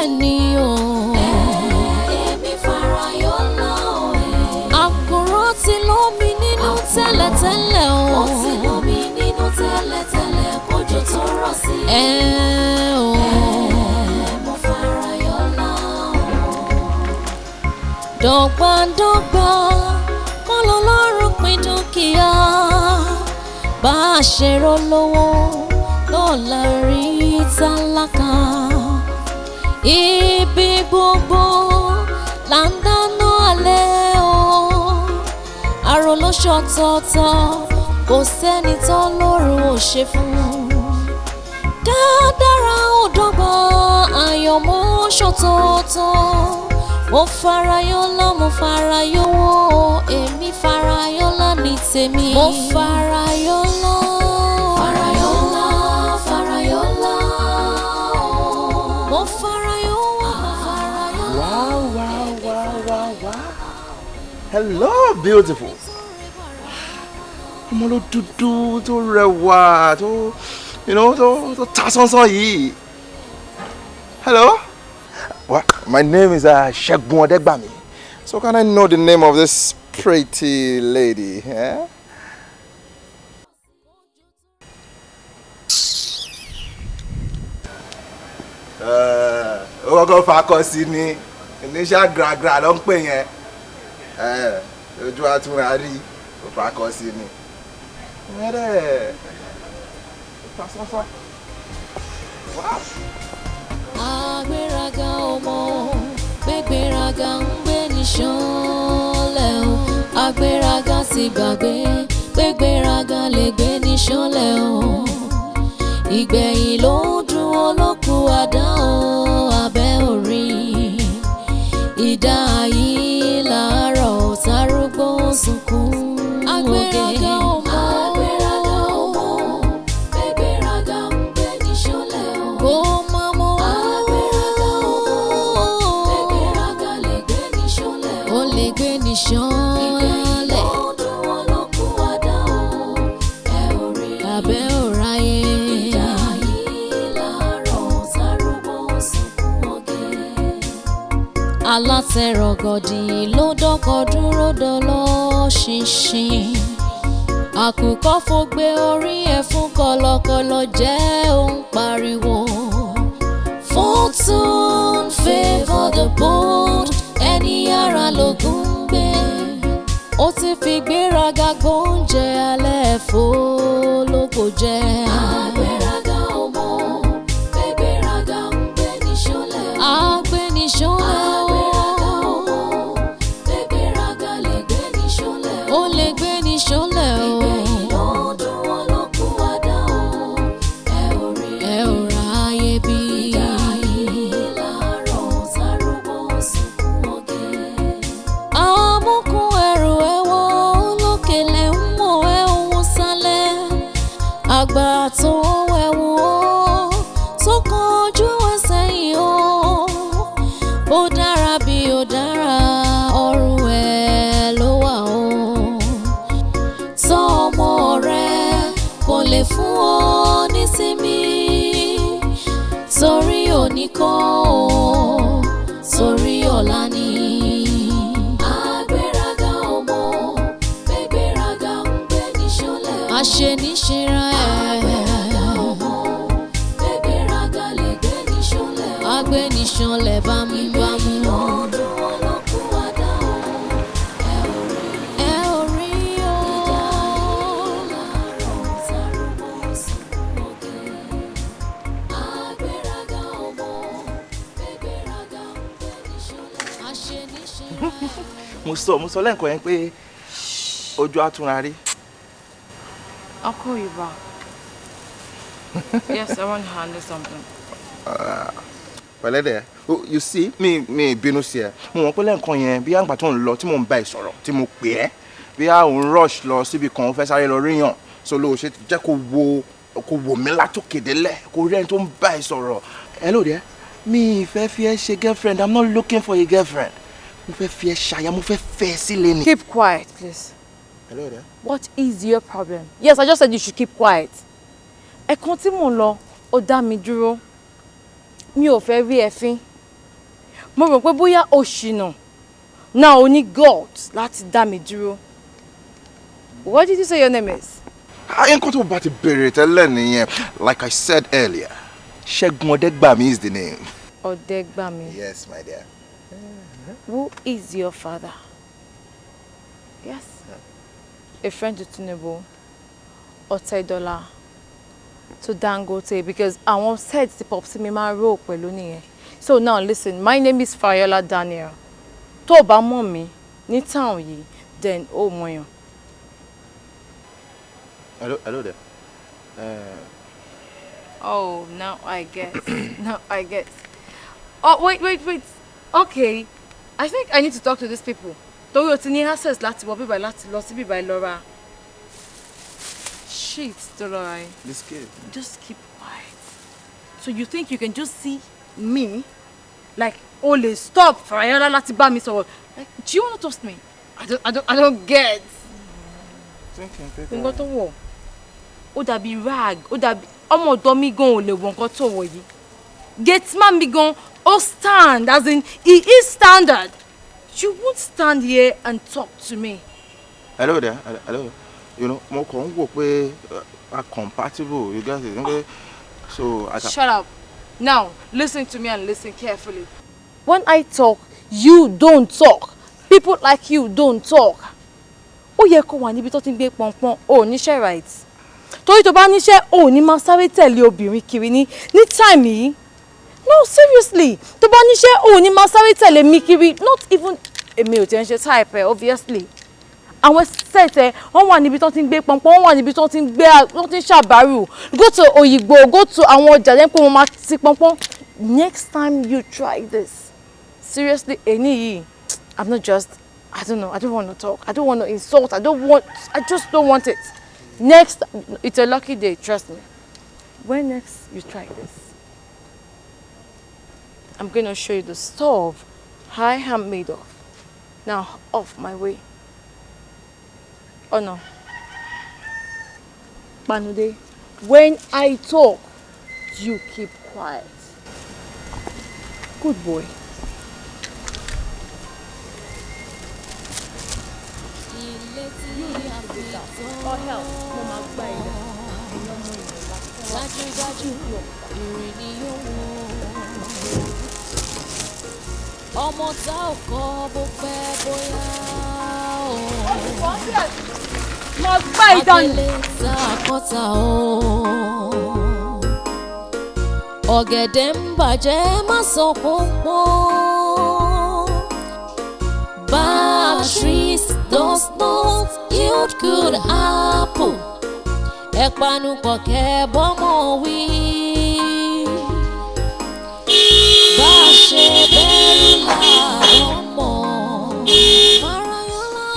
ẹni o. Èmi Farayola o. Àkùrọ̀ ti lómi nínú tẹ́lẹ̀tẹ́lẹ̀ o. Ó ti lómi nínú tẹ́lẹ̀tẹ́lẹ̀ kójò tó rọ̀ sí. Mo Farayola o. Dọ́gbandọ́gba kọ́ lọ́lọ́run pín dúkìá. Bá a ṣe rolówó lọ́la rí tálákà. Ibi gbogbo là ń dáná alẹ́ o. Àròlóṣọ tọ̀ọ̀tọ̀ kò sẹ́ni tó lọ́rùn ò ṣe fún. Kádàrá ò dọ́gba àyànmọ́ ṣọ̀tọ̀ọ̀tọ̀. Mo Farayola, mo Farayowo, èmi Farayola ní tèmi. Mo Farayola. Farayola, Farayola. Mo Farayola, Farayola. Wow. Hello, beautiful. Ọmọ ló dúdú tó rẹwà tó tó ta sánsán yìí. Hello. Well, my name is Ṣẹ́gun Ọdẹ́gbàmí. So can I know the name of this pretty lady? Yeah? Ọgọ́ fakọ sí ni iníṣẹ́ gragra ló ń pè yẹn. Ojú àtúnra rí fakọ sí ni. Wow. Agbéraga ọmọ gbégbéraga ń gbé ní ṣánlẹ̀ o. Agbéraga ti gbàgbé gbégbéraga lè gbé ní ṣánlẹ̀ o. Ìgbẹ̀yìn ló ń dún olókù àdá o abẹ́ orí. Ìdá yìí làárọ̀ tárúgbó sunkún òkè. Agbéraga ọmọ gbégbéraga ń gbé ní ṣánlẹ̀ o. Ṣánlẹ̀ abẹ́ òráyé ìjà yìí láàárọ̀ sárúgbó sunkún ọ̀gẹ́. Alátẹ̀rọ̀gọ̀dì ló dọ́kọ̀ dúró dọ́lọ́ ṣinṣin. Àkùkọ fògbé orí ẹ̀ fún kọ̀lọ̀kọ̀lọ̀ jẹ́ òun pariwo. Fortune favour the bold, ẹni ara lògùn gbé. Ó ti fi gbéraga gbóúnjẹ alẹ́ fò lóko jẹ. Agbéraga ọmọ gbégbéraga ń gbé ní ṣánlẹ̀ o. Àgbé ní ṣánlẹ̀ o. Agbéraga ọmọ gbégbéraga lè gbé ní ṣánlẹ̀ o. Ó lè gbé ní ṣánlẹ̀ o. Ìgbẹ̀yìn ló ń dún wọn lókù àdá o. Ẹ ò ráyé bí. Ìjà yìí láàárọ̀ sárúgbó sunkún ọ̀gẹ́. Àmúkún ẹrù ẹ̀wọ̀ olókèlè ń mọ̀ ẹ́ òun sálẹ̀. Àgbà tó ẹ̀wù ó tó kọjú ẹsẹ̀ yìí ó. Ó dára bí ó dára ọrùn ẹ̀ ló wà ó. Tọ́ ọmọ rẹ̀ kò lè fún ọ nísinmi. Torí òní kọ́ ó, torí ọ̀la ni. Agbéraga ọmọ gbégbéraga ń gbé ní ṣánlẹ̀ o. Àṣeníṣera ẹ̀. Agbéraga ọmọ gbégbéraga lè gbé ní ṣánlẹ̀ o. Agbé ní ṣánlẹ̀ bámúbámú. Ọdún olókùn àdá o. Ẹ ò rí o. Ìjà yìí láàárọ̀ sárúgbó sunkún ọ̀gẹ́. Agbéraga ọmọ gbégbéraga ń gbé ní ṣánlẹ̀. Àṣeníṣera ẹ̀. Mo sọ lẹ́ǹkan yẹn pé ojú àtúnra rí. I'll call you back. Yes, I want to handle something. Pẹ̀lẹ́ dẹ̀, you see, mi bínú sí ẹ. Mo mọ̀ pé lẹ́ǹkan yẹn bí àgbà tó ń lọ tí mò ń bá ẹ sọ̀rọ̀ tí mo pè ẹ́. Bí a ò ń rush lọ síbi kan fẹ́ sáré lọ ríyàn. So ló ṣe jẹ́ kó wò mí látòkè délẹ̀ kó rí ẹni tó ń bá ẹ sọ̀rọ̀. Hello there, mi fẹ́ fi ẹ ṣe girlfriend. I'm not looking for a girlfriend. Mo fẹ́ fi ẹ ṣàyà, mo fẹ́ fẹ́ sílé ni. Keep quiet, please. Hello there. What is your problem? Yes, I just said you should keep quiet. Ẹ̀kan tí mò ń lọ, ó dá mi dúró. Mi ò fẹ́ rí ẹ fín. Mo rò pé bóyá o ṣìnà. Now only God láti dá mi dúró. What did you say your name is? Nǹkan tó bá ti bẹ̀rẹ̀ tẹ́lẹ̀ nìyẹn. Like I said earlier, Ṣẹ́gun Ọdẹ́gbàmí is the name. Ọdẹ́gbàmí. Yes, my dear. Who is your father? Yes. A friend to Tinubu, Ọ̀tẹ́dọ́là, to Dangote, because I want said the pop see me my role pẹ̀lú nìyẹn. So now listen, my name is Farayola Daniel. Tó bá mọ̀ mí ní town yìí, then ó mọ̀ yàn. Hello there. Oh, now I guess. Now I guess. Oh, wait. Okay. I think I need to talk to these people. Torí o ti ní access láti wọ bíbá láti lọ sí bíbá Lọ́ra. Shit, Dolores. This kid. Just keep quiet. So you think you can just see me? Like, only stop Farayola láti bá mi sọ̀rọ̀. Like, do you want to toast me? I don't get. Nǹkan tó wọ̀. Ó dàbí rag. Ó dàbí ọmọ ọ̀dọ̀ mi gan ò lè wọ nǹkan tó wọ̀ yìí. Gateman mi gan ó stand, as in he is standard. You won't stand here and talk to me. Hello there. Hello. You know, mo kàn wò pé are compatible. You get it? Okay? So I Shut up. Now, listen to me and listen carefully. When I talk, you don't talk. People like you don't talk. Ó yẹ kó wà níbi tó ti ń gbé pọnpọ́n, ó níṣẹ́ right. Torí tó bá níṣẹ́, ó ní máa sáré tẹ̀lé obìnrin kiri ní time yìí. No, seriously. Tó bá níṣẹ́, ó ní máa sáré tẹ̀lé mi kiri. Not even èmi ò tiẹ̀ ń ṣe type, obviously. Àwọn sẹ́ẹ̀tẹ̀ wọ́n wà níbi tó ti ń gbé pọnpọ́n, wọ́n wà níbi tó ti ń ṣàbárù. Go to Òyìnbó, go to àwọn ọjà lẹ́yìn pé wọ́n máa ti pọnpọ́n. Next time you try this, seriously, èní yìí, I'm not just, I don't know, I don't want to talk, I don't want to insult, I just don't want it. Next, it's a lucky day, trust me. When next you try this, I'm going to show you the stuff I am made of. Now, off my way. Oh no. Panude, when I talk, you keep quiet. Good boy. Oh hell, Mama, bye. Ọmọ tá ò kọ́ bó fẹ́ bóyá o. Mo gbá ìdánù. Adélé ta àkọ́ta o. Ọ̀gẹ̀dẹ̀ ń bàjẹ́ má sọ pọ́npọ́n. Bad trees does not yield good apple. Ẹ̀panu kọ̀kẹ́ bọ́mọ wí. Bá a ṣe bẹ́rù làwọn mọ̀. Farayola.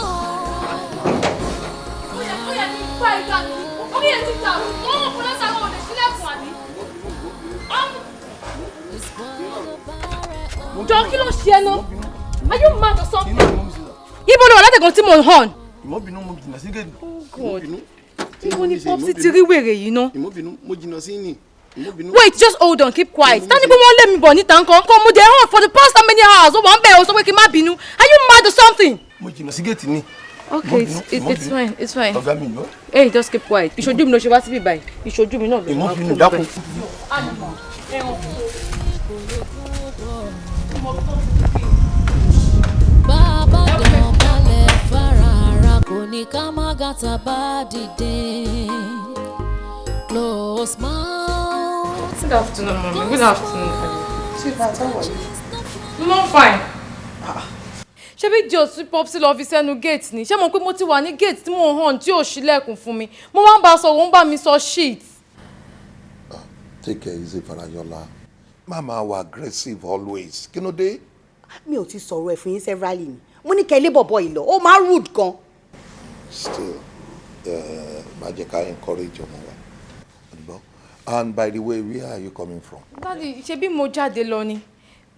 Ó yẹ kí n gbá ìdánù. Orí ẹ̀ ti dàrú. Wọ́n mọ̀ fún lọ́sàn-án àwọn òde sílẹ̀kùn àbí. Jọ kí ló ṣe ẹnu? Are you mad or something? Ibo ló wà látẹ̀gàn tí mo ń hàn. Ìmọ̀bìnú mo jìnnà sí gẹ̀ẹ́dì. Oh God. Ibo ni Popsi ti rí wèrè yìí ná? Ìmọ̀bìnú mo jìnnà sí ní. Wait, just hold on, keep quiet. Tani pé wọ́n lé mi bọ̀ níta nǹkan. Kò mo dé hàn for the past how many hours? Ó wà ń bẹ̀ ó sọ pé kí n má bínú. Are you mad or something? Mo jìnnà sí gẹ̀ẹ́tì ni. Okay, it's fine, it's fine. Ọ̀gá mi yọ. Hey, just keep quiet. Ìṣojú mi ló ṣe wá síbí báyìí. Ìṣojú mi náà ló ṣe wá Ìmọ̀bìnú dákun. Bàbá dọ̀bálẹ̀ fara kò ní ká má gàtà bá dìde. Close mouth. Good afternoon, mommy. Good afternoon. Sweetheart, how are you? I'm fine. Ṣé bí jọ sí Popsi lọ fi sẹ́nu gate ni? Ṣé mo pé mo ti wà ní gate tí mo hàn tí ò ṣílẹ̀kùn fún mi? Mo wá ń bá sọ, ó ń bá mi sọ shit. Take it easy, Farayola. Mama was aggressive always. Kí ló dé? Mi ò ti sọ̀rọ̀ ẹ̀ fún yín severally ni. Mo ní kẹ́ ilé bọ̀bọ̀ yìí lọ. Ó máa rude gan. Still, má jẹ́ ká encourage ọmọ wa. And by the way, where are you coming from? Daddy, ṣé bí mo jáde lọ ni?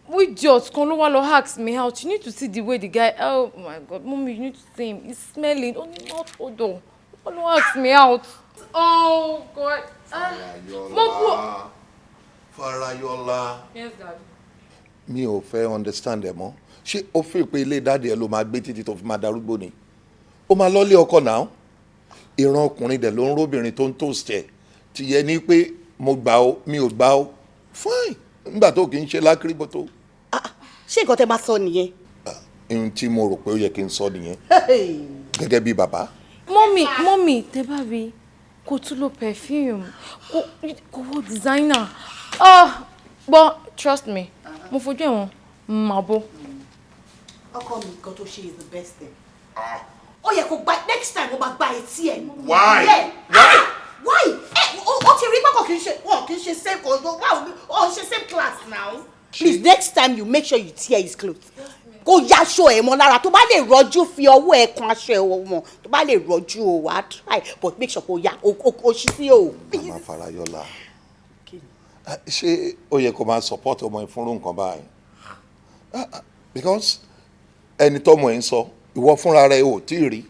We just kan ló wá lọ ask me out. You need to see the way the guy. Oh my God, mommy, you need to see him. He's smelling. Oh, not odor. Wọ́n lọ ask me out. Oh God. Farayola. Farayola. Yes, Dad. mi ò fẹ́ understand ẹ̀ mọ́. Ṣé ó fi pé ilé dáàdì ẹ ló máa gbé títí tó fi máa darúgbó ni? Ó máa lọ́lé ọkọ náà. Ìran ọkùnrin dẹ̀ ló ń róbìnrin tó ń toast ẹ̀. Ti yẹ ní pé mo gbà ó, mi ò gbà ó. Fine. Nígbà tó kì í ṣe lákìrìbọ̀ tó. Ṣé nǹkan tẹ́ máa sọ nìyẹn? Ohun tí mo rò pé ó yẹ kí n sọ nìyẹn. Gẹ́gẹ́ bí bàbá. Mọ́mì, tẹ́ bá rí kó tún lo perfume, kó wo designer. But trust me, mo fojú ẹ̀wọ̀n máa bó. Ọkọ mi nǹkan tó ṣe is the best thing. Ó yẹ kó gba next time ó máa gba etí ẹ̀. Why? Why? Ó ti rí pé kì í ṣe same same class now. Please next time you make sure you tear his clothes. Kó yaṣọ ẹ̀ mọ́ lára tó bá lè rọjú fi ọwọ́ ẹ̀ kan aṣọ ẹ̀ mọ́ tó bá lè rọjú o wá try but make sure kó ya o ṣí sí o. Mama Farayola. Ṣé ó yẹ kó máa support ọmọ ìfúnrú nǹkan báyìí? Because ẹni tọ́mọ ẹ̀ ń sọ ìwọ fúnra rẹ̀ ò tí ì rí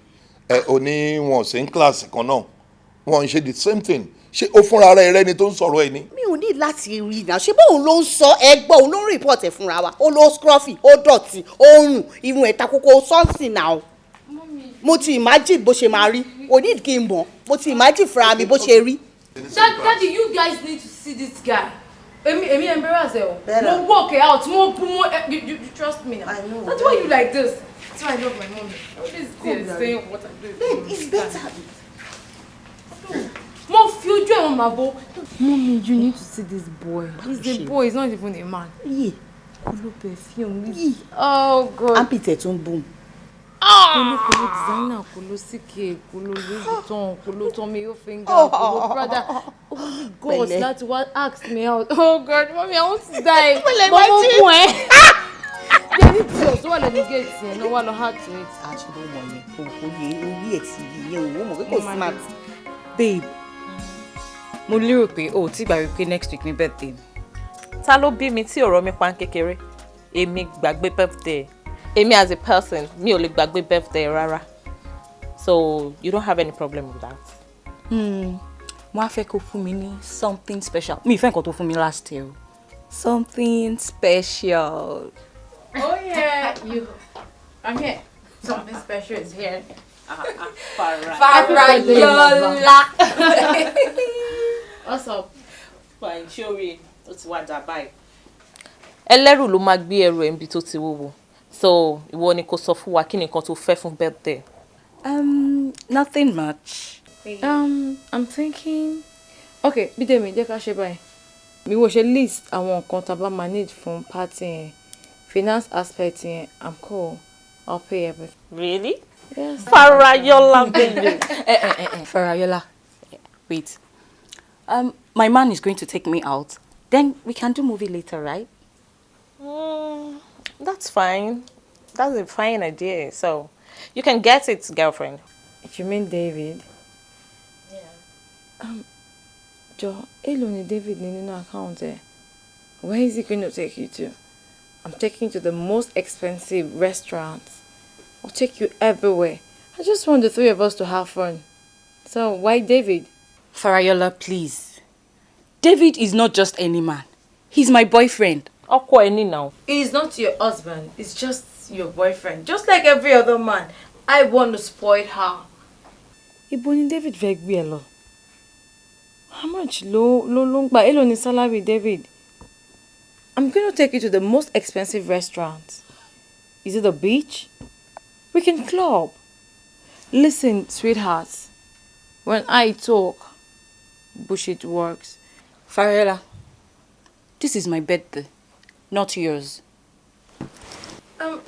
ò ní wọn sí ń kíláàsì kan náà wọn ń ṣe the same thing ṣé ó fúnra rẹ̀ rẹ́ni tó ń sọ̀rọ̀ ẹ̀ ni. mi ò ní láti rí náà ṣé bóun ló ń sọ ẹgbọ́n òun ló ń report ẹ̀ fúnra wa ó ló scruffy ó dọ̀tí ó rùn irun ẹ̀ ta kókó sọ́ọ̀sì náà mo ti imagine bó ṣe máa rí o ní kí n mọ̀ mo ti imagine fúnra mi bó ṣe rí. Daddy, you guys need to see this guy. Emi embarrass ẹ o. Mo walk out, you trust me now. I know. That's why you like this. That's why I love my mommy. Always saying what I do. Babe, it's better. Mo fi ojú ẹ̀ wọ́n bo. Mommy, you need to see this boy. He's a boy, he's not even a man. Yeah. Kolo perfume. Oh God. Ampite tó ń boom. Kolo designer, kolo CK, kolo Louis Vuitton, kolo Tommy Hilfiger, kolo Prada. Oh God, that's what asked me out. Oh God, mommy, I want to die. Mama, they need to so let me get here. No one hard to it. Actually, mommy, orí ẹ̀ ti yẹ o mo ko smart. Babe. Mo lérò pé o ti gbà wípé next week ni birthday. Ta ló bí mi tí ọ̀rọ̀ mi pa kékeré? Èmi gbàgbé birthday. Èmi as a person, mi ò lè gbàgbé birthday rárá. So, you don't have any problem with that. Mo á fẹ́ kó fún mi ní something special. Mi fẹ́ nǹkan tó fún mi last year. Something special. Oh yeah, I'm here. Something special is here. Farayola. What's up? Fine, sure. Ó ti wá dà báyìí. Ẹlẹ́rù ló máa gbé ẹrù ẹ̀ níbi tó ti wúwo. So, ìwọ ni kó sọ fún wa kí ni nǹkan tó fẹ́ fún birthday. Nothing much. I'm thinking. Okay, Bídèmí, jẹ́ ká ṣe báyìí. Mi wo ṣe list àwọn nǹkan tá bá manage fún party yẹn. Finance aspect yẹn, I'm cool. I'll pay everything. Really? Yes. Farayola, baby. Farayola. Wait. My man is going to take me out. Then we can do movie later, right? That's fine. That's a fine idea. So, you can get it, girlfriend. If you mean David. Yeah. Joe, èló ni David ní nínú account ẹ? Where is he going to take you to? I'm taking you to the most expensive restaurants. I'll take you everywhere. I just want the three of us to have fun. So, why David? Farayola, please. David is not just any man. He's my boyfriend. Ọkọ ẹni now. He's not your husband. It's just your boyfriend. Just like every other man. I want to spoil her. Ibo ni David fẹ́ gbé ẹ lọ? How much ló ń gbà? Èló ni salary David? I'm going to take you to the most expensive restaurant. Is it the beach? We can club. Listen, sweetheart. When I talk, bullshit works. Farayola, this is my birthday, not yours.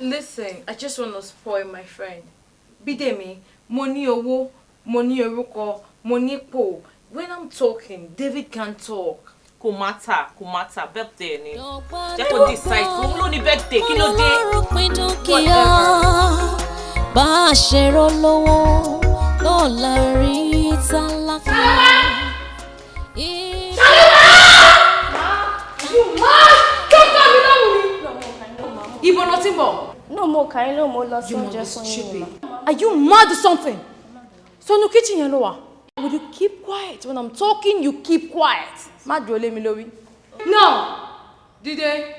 Listen, I just want to spoil my friend. Bídèmí, mo ní owó, mo ní orúkọ, mo ní ipò. When I'm talking, David can't talk. Kò matter, birthday ni. Jẹ́ kó decide fún ló ní birthday, kí ló dé? Whatever. Bá a ṣe rolówó, lọ́la rí tálákà. Ibo ló ti ń bọ̀? No, mo kàn ló mo lọ sọ́jọ́ fún yín. Are you mad or something? Sonu kitchen yẹn ló wà. Will you keep quiet? When I'm talking, you keep quiet. Má dúró lé mi lórí. No! Dìde.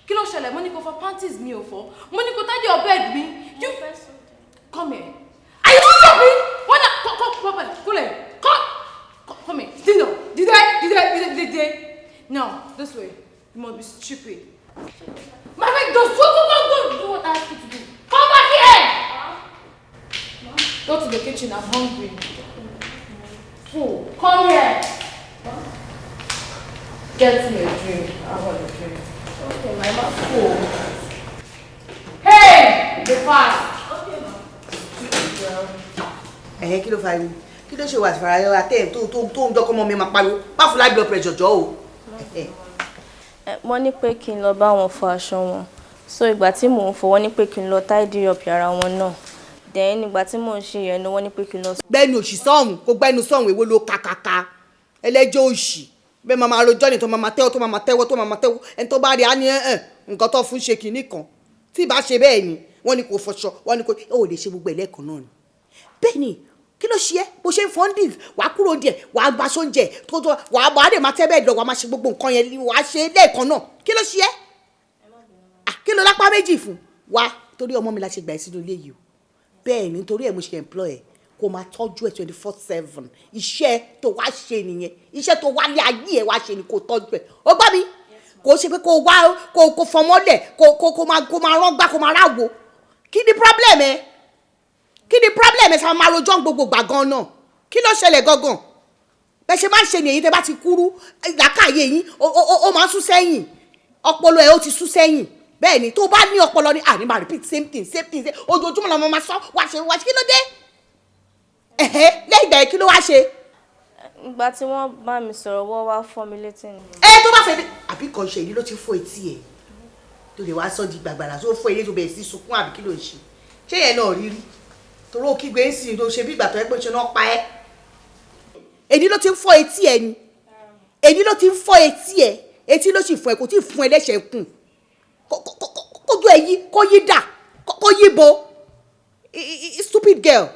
Kí ló ṣẹlẹ̀? Mo ní kó fọ panties mi ò fọ. Mo ní kó tidy your bed mi. You come here. Are you stupid? Wọ́n náà come kúlẹ̀. Come here. Dìde. Now, this way. You must be stupid. My friend, go do what I ask you to do. Come back here! Go to the kitchen, I'm hungry. Fool, come here! Get me a drink. I want a drink. Okay, my mom. Fool. Hey! Be fast! Okay, mom. Kí ló fa irú? Kí ló ṣe wà Farayola tẹ́ tó ń dọ́kọ́ mọ́ mi máa pariwo? Má fún blood pressure jọ o. Wọ́n ní pé kí n lọ bá wọn fọ aṣọ wọn. So ìgbà tí mò ń fọ wọ́n ní pé kí n lọ tidy up yàrá wọn náà. Then ìgbà tí mò ń ṣe yẹn ni wọ́n ní pé kí n lọ. Gbẹ́nu òṣì sọ́hùn kó gbẹ́nu sọ́hùn èwo ló kàkàkà ẹlẹ́jọ́ òṣì bẹ́ẹ̀ máa rojọ́ ni tó máa tẹ́wọ́ ẹni tó bá rí á ní nǹkan tó fún ṣe kìíní kan tí ì bá ṣe bẹ́ẹ̀ ni wọ́n ní kò fọṣọ wọ́n ní kò ó lè ṣe gbogbo ẹlẹ́ẹ̀kan náà ni. Bẹ́ẹ̀ ni kí ló ṣe é bó ṣe ń fọ́ndì wàá kúrò díẹ̀ wàá gba sóúnjẹ tó wàá dè máa tẹ́ bẹ́ẹ̀ lọ wàá máa ṣe gbogbo nǹkan yẹn wàá ṣe lẹ́ẹ̀kan náà kí ló ṣe é kí ló lápá méjì fún wa torí ọmọ mi la ṣe gbà ẹ́ sínú ilé yìí o bẹ́ẹ̀ ni nítorí ẹ̀ mo ṣe employ ẹ̀ kó máa tọ́jú ẹ̀ 24/7 iṣẹ́ tó wá ṣe nìyẹn iṣẹ́ tó wá lé ayé ẹ̀ wá ṣe ni kó tọ́jú ẹ̀ ó gbọ́ mi kò ṣe pé kó wá kó fọmọ́lẹ̀ kó máa rán gbá kó máa ráwo kí ni problem ẹ̀ sá máa rojọ́ gbogbo gbà gan náà kí ló ṣẹlẹ̀ gangan bẹ́ẹ̀ ṣe máa ń ṣe nìyẹn tẹ́ bá ti kúrú làákàyè yín ó máa ń sún sẹ́yìn ọpọlọ ẹ̀ ó ti sún sẹ́yìn bẹ́ẹ̀ ni tó bá ní ọpọlọ ní àní máa repeat same thing ojoojúmọ́ làwọn máa sọ wá ṣe kí ló dé lẹ́yìn ìgbà yẹn kí ló wá ṣe. Ìgbà tí wọ́n bá mi sọ̀rọ̀ wọ́n wá fọ́ mi létí ni. tó bá fẹ́ dé àbí kan ṣe èyí ló ti fọ́ etí ẹ̀ tó lè wá sọ di gbàgbàrà tó fọ́ etí tó bẹ̀rẹ̀ sí sunkún àbí kí ló ń ṣe ṣé yẹn náà rírí torí ó kígbe ń sìn tó ṣe bí ìgbà tó yẹ pé ṣe náà pa ẹ́ èyí ló ti ń fọ́ etí ẹ ni èyí ló ti ń fọ́ etí ẹ etí ló sì fọ́ ẹ kò tí ì fún ẹ lẹ́sẹ̀ kùn kójú ẹ yí kó yí dà kó yí bo stupid girl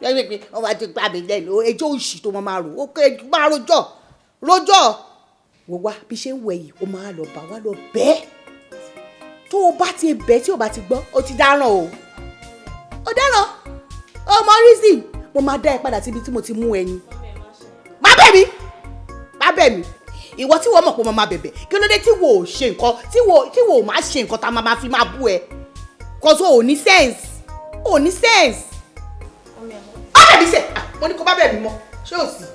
wọ́n wá ti gbà mí lẹ́nu ẹjọ́ òṣì tó máa rò ó kẹ́ máa rojọ́ wò wá bí ṣe ń wẹ̀ yìí ó máa lọ bá wá lọ bẹ́ẹ̀ tó o bá ti bẹ́ẹ̀ tí o bá ti gbọ́ o ti dáràn o dáràn ọmọ reason mo máa dá ẹ padà síbi tí mo ti mú ẹyin má bẹ̀ mí ìwọ tí wọ́n mọ̀ pé mo máa bẹ̀bẹ̀ kí ló dé tí wò ó ṣe nǹkan tí wò ó máa ṣe nǹkan tá a máa fi máa bú ẹ cause o ò ní sense bẹ̀bí sẹ̀ mo ní kó bá bẹ̀bí mọ́ ṣé ò sí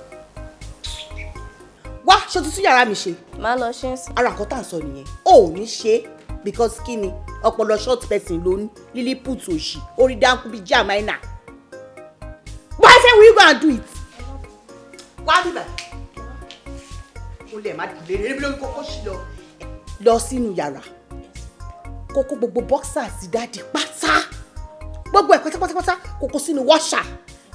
wá ṣe tuntun yàrá mi ṣe. Má lọ ṣe é sí. ara nǹkan tá à ń sọ nìyẹn o ò ní ṣe because kí ni ọpọlọ short person ló ní lílí put òṣì orí dáńkú bíi jamaina why say we go and do it wá bíbà ó lè má dìde níbi lórí kókó sí lọ sínú yàrá kókó gbogbo boxers dáàdi pátá gbogbo ẹ̀ pátápátá kókó sínú washer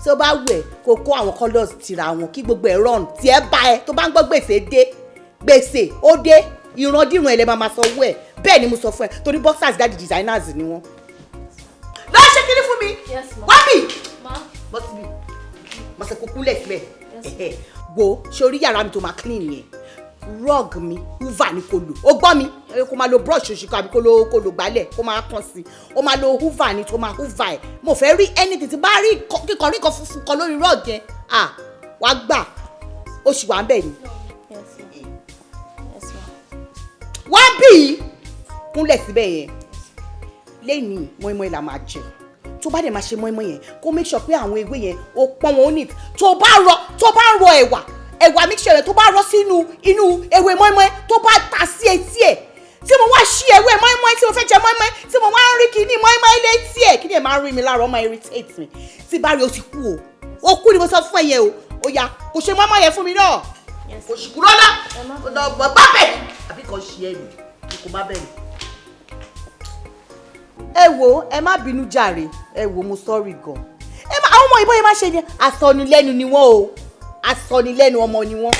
tí ó bá wù ẹ́ kó kó àwọn colours tira wọn kí gbogbo ẹ̀ run tí ẹ bá ẹ tó bá ń gbọ́ gbèsè ó dé ìrandíran ẹ̀ lẹ́ máa sọ owó ẹ̀ bẹ́ẹ̀ ni mo sọ fún ẹ torí boxers dáàdi designers ni wọ́n. lọ́ọ́ ṣe kíní fún mi wá bì bọ́sì bì mo ṣe kókó lẹ̀ síbẹ̀ wo sórí yàrá mi tó máa clean yẹn rug mi hoover ni kò lò ó gbọ́ mi kó máa lo brush òṣìkọ àbí kó lo gbálẹ̀ kó máa kàn sí ó máa lo hoover ni tó máa hoover ẹ̀ mo fẹ́ rí anything tí bá rí kíkan rí kan funfun kan lórí rug yẹn wá gbà ó sì wà ń bẹ̀ ni. wá bì í kúnlẹ̀ síbẹ̀ yẹn lẹ́yìn mọ́ínmọ́ín la máa jẹ tó bá dẹ̀ máa ṣe mọ́ínmọ́ín yẹn kó make sure pé àwọn ewé yẹn ó pọ́n wọn ó nìt tó bá ń rọ ẹ̀wà mixture rẹ̀ tó bá rọ sínú inú ewé mọ́ínmọ́ín tó bá ta sí etí ẹ̀ tí mo wá ṣí ewé mọ́ínmọ́ín tí mo fẹ́ jẹ mọ́ínmọ́ín tí mo wá ń rí kíní mọ́ínmọ́ín létí ẹ̀ kíní ẹ̀ máa ń rí mi lára ó máa irritate mi tí bá rí o ti kú o kú ni mo sọ fún ẹ yẹn o ó yá kò ṣe mọ́ínmọ́ín yẹn fún mi náà kò sì kúrò náà bá bẹ̀ àbí kan ṣe ẹ̀ mi kò bá bẹ̀ mi. ẹ wo ẹ má bínú jàre ẹ wo mo sorry gan àwọn ọmọ ìbọn yẹn má ṣe ni àsọnilẹ́nu ni wọ́n o asọnilẹ́nu ọmọ ni wọ́n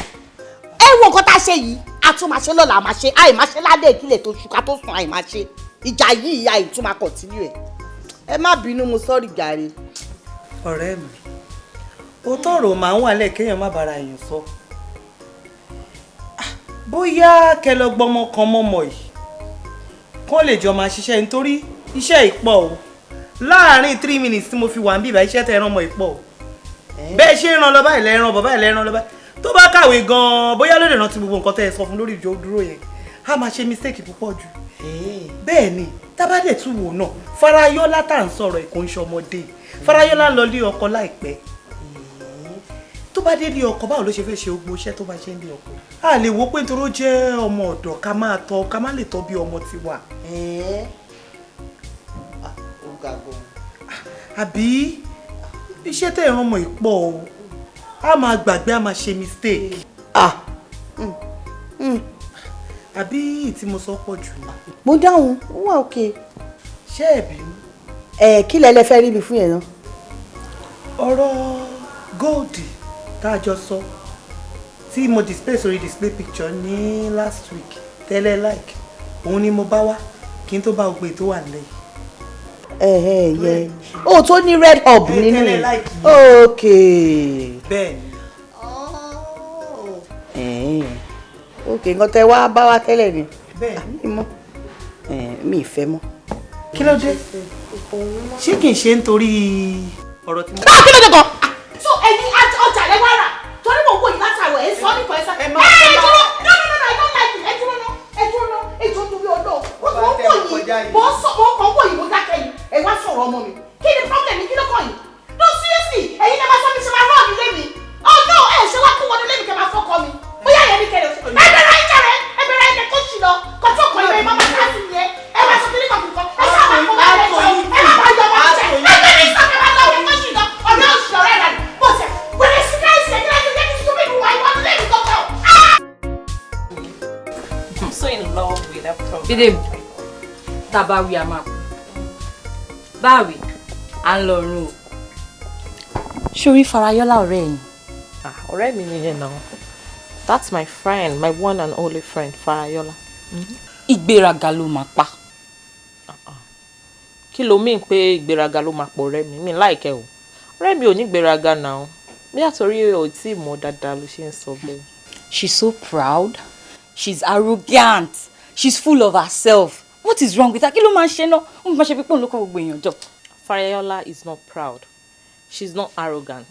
ẹ wo nǹkan tá a ṣe yìí àtúnmáṣe lọ́la àmáṣe àìmáṣe lálẹ́ ìkílẹ̀ tó ṣùkà tó sùn àìmáṣe ìjà yìí àìtúnmá kọ̀tínú ẹ má bínú mo sọ́ọ̀rì gàre. ọ̀rẹ́ mi ó tọrọ máa ń wà lẹ̀ kéèyàn má bára èèyàn sọ bóyá kẹ lọ gbọmọ kan mọ́mọ yìí kán lè jọ máa ṣiṣẹ́ nítorí iṣẹ́ ìpọ̀ o láàárín 3 minutes tí mo fi wà ń bíbá iṣẹ́ tẹ̀ ẹran mọ́ ìpọ̀ o bẹ́ẹ̀ ṣe ń ran lọ báyìí lẹ́ẹ̀ran bọ̀ báyìí lẹ́ẹ̀ran lọ báyìí tó bá kàwé gan-an bóyá ló lè rántí gbogbo nǹkan tẹ́ ẹ sọ fún lórí ìjọ dúró yẹn a máa ṣe mistake púpọ̀ jù bẹ́ẹ̀ ni tábàdẹ̀ tún wò náà Farayola tá à ń sọ̀rọ̀ ẹ̀kọ́ ń ṣọmọdé Farayola ń lọ lé ọkọ láìpẹ́ tó bá dé lé ọkọ báwo ló ṣe fẹ́ ṣe gbogbo iṣẹ́ tó bá ṣe ń lé ọkọ a lè wo pé nítorí ó jẹ́ ọmọ ọ̀dọ̀ ká máa tọ́ ká má lè tọ́ bí ọmọ tiwa àbí iṣẹ́ tẹ̀ ẹ̀ràn ọmọ ìpọ̀ o a máa gbàgbé a máa ṣe mistake àbí tí mo sọ pọ̀ jù. mo dáhùn ó wà òkè. ṣé ẹ bínú. kí lẹ fẹ́ rí mi fún yẹn náà. ọ̀rọ̀ góòdì tá a jọ sọ tí mo display sórí display picture ní last week tẹ́lẹ̀ like òun ni mo bá wá kí n tó bá gbé tó wà nílẹ̀ yìí. yẹ o tó ní red hub nínú yìí. ok. bẹ́ẹ̀ni. ok nǹkan tẹ wá bá wá tẹ́lẹ̀ ni. bẹ́ẹ̀ni. mi ì fẹ́ mọ́. kí ló dé ṣé kì í ṣe nítorí ọ̀rọ̀ tí mo. kí ló dé gan. so ẹ̀yin ọjà lẹ wá rà torí mo wò yìí látàwọ̀ ẹ̀ sọ nípa ẹ̀ sá. ẹ dúró no I don't like it ẹ dúró náà ẹ jọ torí ọdọ mo kàn wò yìí mo dákẹ́ yìí ẹ wá sọ̀rọ̀ ọmọ mi kí ni problem mi kí ló kàn yìí no seriously ẹ̀yin náà máa sọ mi ṣe máa rán ọ̀dún lé mi no ẹ ṣe wá kó wọnú lé mi kẹ máa fọkọ mi bóyá yẹn ní kẹrẹ ẹ bẹ̀rẹ̀ ẹ jẹrẹ ẹ bẹ̀rẹ̀ ẹ kó ṣì lọ kọtí ọkọ ìwé má máa ká sí yẹn ẹ máa sọ kí ní kọ̀ọ̀kan ẹ ṣáà máa kó máa lẹ́jọ́ ẹ máa bá yọ ọmọ jẹ ẹ bẹ̀rẹ̀ ìsọ̀kẹ́ máa lọ kó ṣì lọ ọ̀rẹ́ òṣì ọ̀rẹ́ rẹ̀ bó ṣe wẹ̀rẹ̀ sí káyìsì ẹ̀jẹ̀ láti jẹ́ kí stupid wà ìwọ́n lé mi kọ̀ọ̀kan. I'm so in love with that program. Bídèmí tábàwí a máa kú báwí à ń lọ rún o. Ṣorí Farayola ọ̀rẹ́ yìí. ọ̀rẹ́ mi nìyẹn náà. That's my friend, my one and only friend, Farayola. Ìgbéraga ló máa pa. Kí ló mean pé ìgbéraga ló máa pọ̀ ọ̀rẹ́ mi? Mi like o. Ọ̀rẹ́ mi ò ní ìgbéraga náà. Bí àtòrí ò tí mọ̀ dáadáa ló ṣe ń sọ bẹ́ẹ̀. She's so proud. She's arrogant. She's full of herself. What is wrong with her? Kí ló máa ń ṣe náà? Ó máa ṣe pé pọ́n ló kọ́ gbogbo èèyàn jọ. Farayola is not proud. She's not arrogant.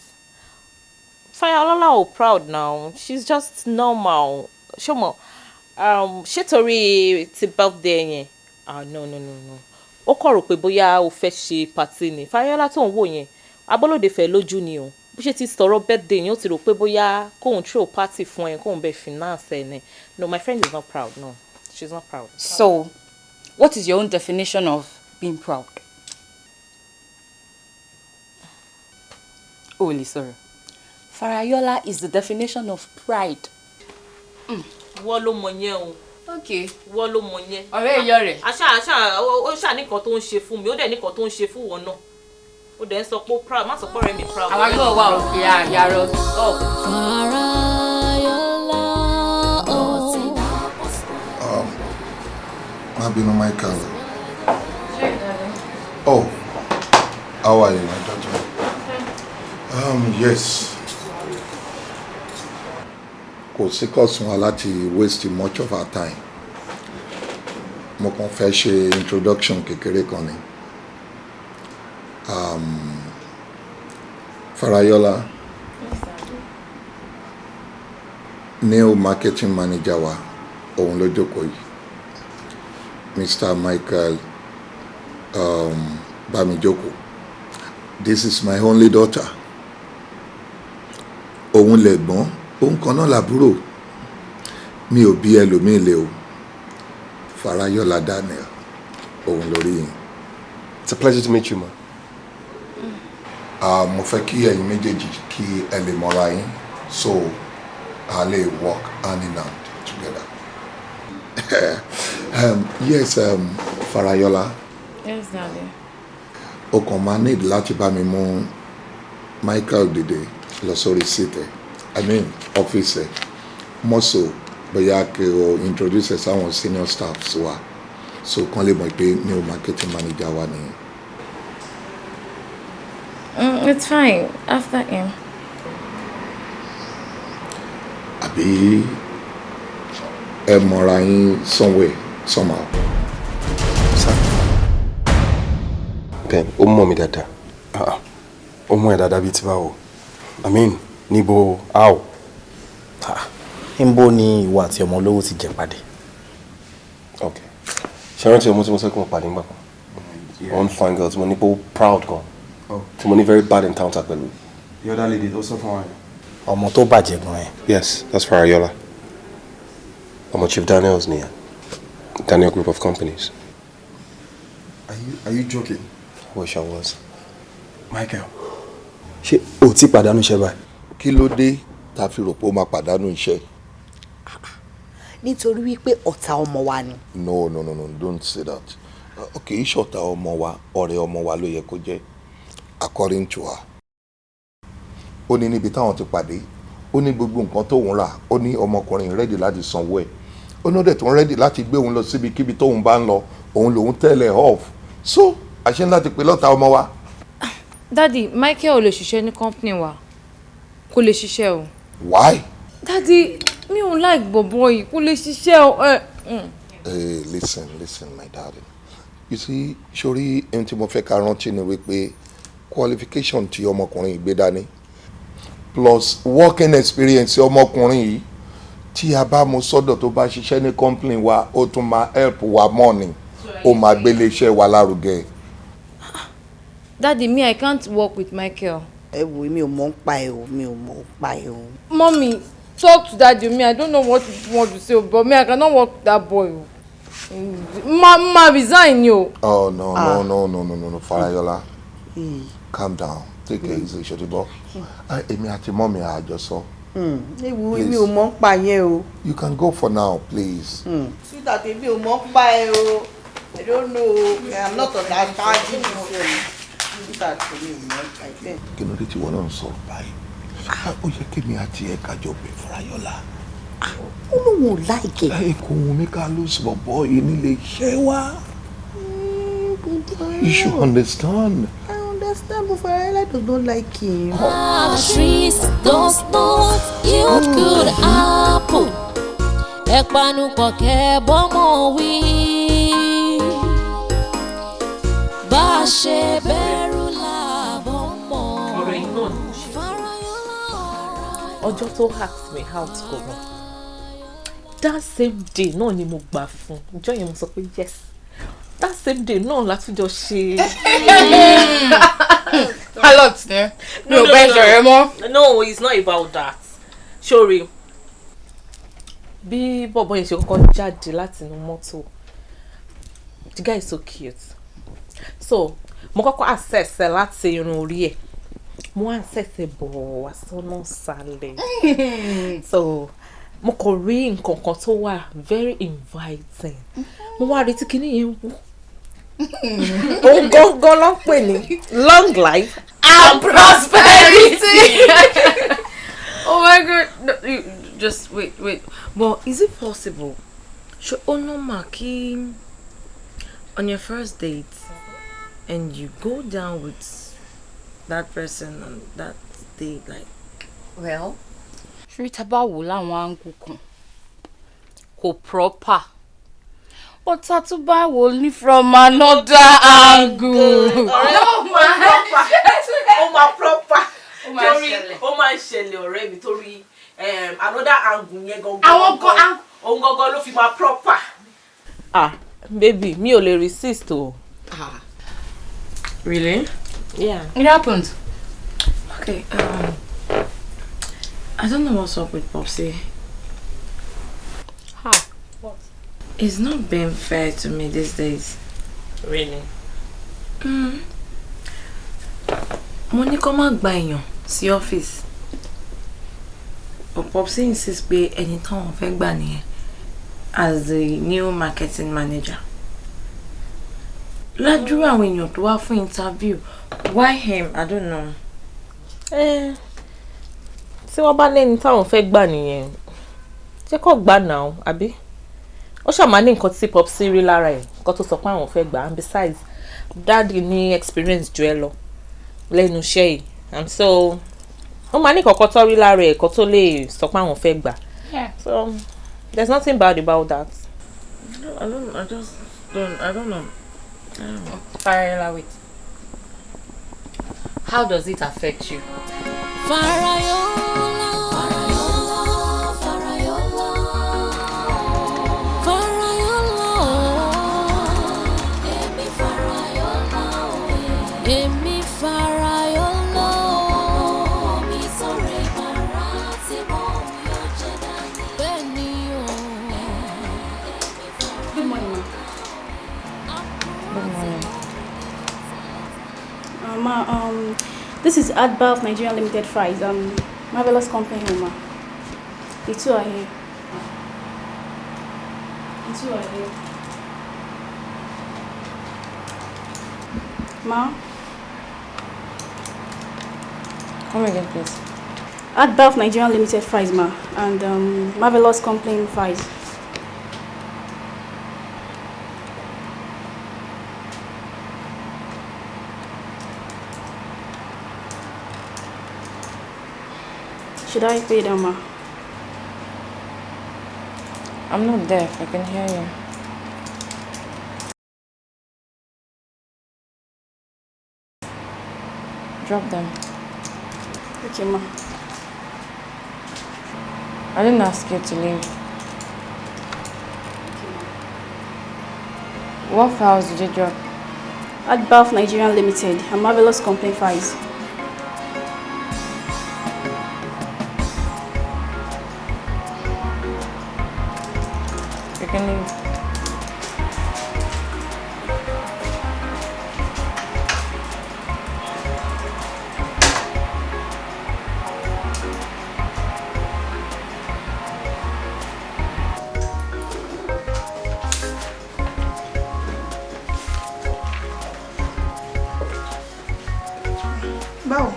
Farayola ò proud now. She's just normal. Ṣọmọ, ṣé torí ti birthday yẹn? No. Ó kọ̀ rò pé bóyá o fẹ́ ṣe party ni. Farayola tó ń wò yẹn, abọ́lódé fẹ́ lójú ni o. Bó ṣe ti sọ̀rọ̀ birthday yẹn, ó ti rò pé bóyá kóun throw party fún ẹ, kóun bẹ finance ẹ ni. No, my friend is not proud. No, she's not proud. So, what is your own definition of being proud? Holy sorry. Farayola is the definition of pride. Wọ́n ló mọ̀ yẹn o. Okay. Wọ́n ló mọ̀ yẹn. Ọ̀rẹ́ ìyá rẹ̀. Ó ṣáà ní nǹkan tó ń ṣe fún mi, ó dẹ̀ ní nǹkan tó ń ṣe fún wọn náà. Ó dẹ̀ ń sọ pé proud, má sọ pé ọ̀rẹ́ mi proud. Àwọn agbóhùn wà òkè àyàrọ̀. Farayola má bínú Michael. Oh, how are you, my daughter? Yes. Kò sí kọ̀sùn wa láti waste much of our time. Mo kàn fẹ́ ṣe introduction kékeré kan ni. Farayola, new marketing manager wa, òun ló jókòó yìí. Mr. Michael Bamijoko. This is my only daughter. Òun lẹ̀gbọ́n, òun kan náà làbúrò. Mi ò bí ẹlòmíì lé o. Farayola Daniel, òun lórí yìí. It's a pleasure to meet you, ma. Mo fẹ́ kí ẹ̀yin méjèèjì kí ẹ lè mọ́ra yín, so a lè work hand in hand together. Yes, Farayola. Yes, darling. O kàn máa need láti bá mi mú Michael dìde lọ sórí síìtì, ọ́fíìsì ẹ̀. Mọ́sọ̀ bóyá kí o introduce ẹ̀ sáwọn senior staffs wa, so kàn lè mọ̀ pé new marketing manager wa nìyẹn. It's fine. After him. Àbí ẹ mọ̀ra yín somewhere, somehow. Pen, ó mọ̀ mi dáadáa. Ó mọ̀ ẹ́ dáadáa bíi ti báwo. I mean, níbo, how? Níbo ni ìwọ àti ọmọ olówó ti jẹ pàdé? Okay. Ṣé rántí ọmọ tí mo sọ pé mo pàdé nígbà kan? One fine girl tí mo ní pé ó proud gan. Tí mo ní very bad encounter pẹ̀lú. The other lady tó sọ fún wa. Ọmọ tó bàjẹ́ gan ẹ. Yes, that's Farayola. Ọmọ Chief Daniel's nìyẹn. Daniel Group of Companies. Are you joking? I wish I was. Michael, ṣé o ti pàdánù iṣẹ́ báyìí? Kí ló dé tá fi rò pé ó máa pàdánù iṣẹ́? Nítorí wípé ọ̀tá ọmọ wa ni. No, don't say that. Okay, iṣẹ́ ọ̀tá ọmọ wa, ọ̀rẹ́ ọmọ wa ló yẹ kó jẹ́. According to her. Ó ní níbi táwọn ti pàdé, ó ní gbogbo nǹkan tóun rà, ó ní ọmọkùnrin ready láti sanwó ẹ̀. Ó ní ó dẹ̀ tó ń ready láti gbé òun lọ síbikíbi tóun bá ń lọ, òun lòun tẹ́lẹ̀ off. So, àṣẹ láti pè lọ́tà ọmọ wa. Daddy, Michael ò lè ṣiṣẹ́ ní company wa. Kò lè ṣiṣẹ́ o. Why? Daddy, mi ò like bọ̀bọ̀ yìí, kò lè ṣiṣẹ́ o. Listen, my darling. You see, sori ohun tí mo fẹ́ ká rántí ni wípé qualification tí ọmọkùnrin gbé dání plus working experience ọmọkùnrin yìí tí a bá mú sọ́dọ̀ tó bá ṣiṣẹ́ ní company wa ó tún máa help wa money ó máa gbélé iṣẹ́ wa lárugẹ. Daddy, me, I can't work with Michael. Ẹ wo mi ò mọ̀ ń pa ẹ o, mi ò mọ̀ ń pa ẹ o. Mommy, talk to Daddy. Me, I don't know what you want to say, but me, I cannot work with that boy. Ma resign yo. Oh no, Farayola. Calm down. Take it easy, Shotibo. Èmi àti mommy àjọsọ. Ewu mi ò mọ̀ ń pa yẹn o. You can go for now, please. Sweetheart, mi ò mọ̀ ń pa ẹ o. I don't know. I'm not on that party. Sweetheart, mi ò mọ̀ ń pa ẹ. Kí ló dé tí wọ́n náà ń sọ̀rọ̀ báyìí? Ó yẹ kí mi àti ẹ̀ kájọ bẹ̀ Farayola. Ó lóun ò láìkẹ́. Kò wọ́n mi ká ló sọ bọ́ yìí nílé iṣẹ́ wa. You should understand. I understand, but Farayola does not like him. Trees does not yield good apple. Ẹ̀panu kọ̀kẹ́ bọ́mọ wí. Bá a ṣe bẹ̀rù làbọ̀ mọ́. Ọ̀rọ̀ iná ni ọjọ́ tó ask me out gbọ̀ngàn. That same day náà ni mo gbà fún. Ìjọ́ yẹn mo sọ pé yes. That same day náà látúnjọ ṣe. Pilot ni. Mi ò bẹ́ẹ̀ ṣọ̀rẹ́ mọ́. No, it's not about that. Sorry. Bí bọ̀bọ̀ yẹn ṣe kọ́kọ́ jáde láti inú mọ́tò. The guy is so cute. So, mo kọ́kọ́ access ẹ láti irun orí ẹ̀. Mo access ẹ bọ̀ wá sọ́nà sálẹ̀. So, mo kò rí nǹkan kan tó wà very inviting. Mo wá rí tí kinní yẹn wú. Òun gangan ló ń pè ní long life and prosperity. Oh my God. No, just wait. But is it possible? Ṣé ó normal kí on your first date and you go down with that person on that date, like? Well, ṣé tá bá wò láwọn angle kan kò proper. But tá tún bá wò ní from another angle. Ó máa proper. Ó máa ṣẹlẹ̀ ọ̀rẹ́ mi torí another angle yẹn gangan. Òun gangan ló fi máa proper. Baby, mi ò lè resist o. Really? Yeah. It happened. Okay. I don't know what's up with Popsy. What? It's not being fair to me these days. Really? Mo ní kó má gba èèyàn sí office. But Popsy insists pé ẹni táwọn fẹ́ gbà nìyẹn as the new marketing manager. Ládùúrú àwọn èèyàn tó wá fún interview. Why him? I don't know. Tí wọ́n bá lẹ́ni táwọn fẹ́ gbà nìyẹn, ṣé kò gbà náà, àbí? Ó ṣàmà ní nǹkan tí Popsy rí lára ẹ̀, nǹkan tó sọ pé àwọn fẹ́ gbà. And besides, Daddy ní experience jù ẹ lọ lẹ́nu iṣẹ́ yìí. And so, ó máa ní kọ̀kọ́ tó rí lára ẹ̀ kó tó lè sọ pé àwọn fẹ́ gbà. So, there's nothing bad about that. I don't know. Farayola, wait. How does it affect you? Farayola, Farayola, Farayola, Farayola, Emi Farayola, Emi Farayola, mi sore marati mo yo jedani beni o. Good morning, ma. Good morning. This is Adba of Nigeria Limited Fries. Marvelous company, ma. The two are here. The two are here. Ma? Come again, please. Adba of Nigeria Limited Fries, ma. And Marvelous company fries. Should I pay them, ma? I'm not deaf. I can hear you. Drop them. Okay, ma. I didn't ask you to leave. What files did you drop? Adba of Nigeria Limited and Marvelous company fries. You can leave. Báwo?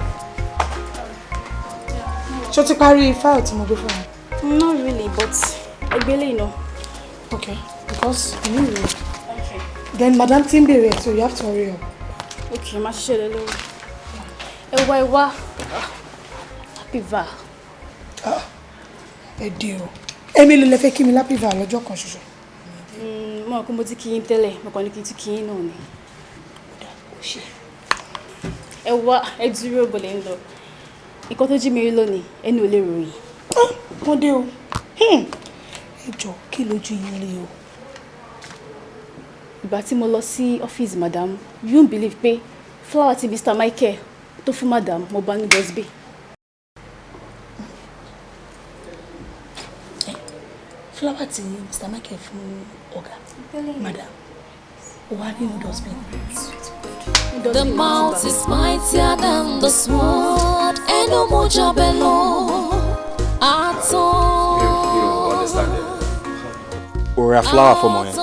Ṣé o ti parí file tí mo gbé fún ẹ? Not really, but I barely know. Okay, because you need it. Okay. Then Madam ti ń bèrè, so you have to hurry up. Okay, má ṣiṣẹ́ lé lórí. Ẹ wá. Happy Val. Ẹ dé o. Èmi ló lè fẹ́ kí mi lápí Val lọ́jọ́ kan ṣoṣo. Mo rò pé mo ti kí yín tẹ́lẹ̀, mo kàn ní kí n tún kí yín náà ni. Ẹ wá, ẹ dúró bọ̀lẹ̀ ń lọ. Nǹkan tó jí mi rí lónìí, ẹnu ò lè ròyìn. Wọ́n dé o. Ẹ jọ̀ọ́, kí lójú yín rí o? Ìgbà tí mo lọ sí ọ́fíìsì madam, you won't believe pé flower tí Mr. Michael tó fún madam mo bá ní dustbin. Flower tí Mr. Michael fún ọ̀gá madam ó wà nínú dustbin. The mouth is mightier than the sword, ẹnu mú jabẹ lọ. Ó ra flower fọmọ yẹn,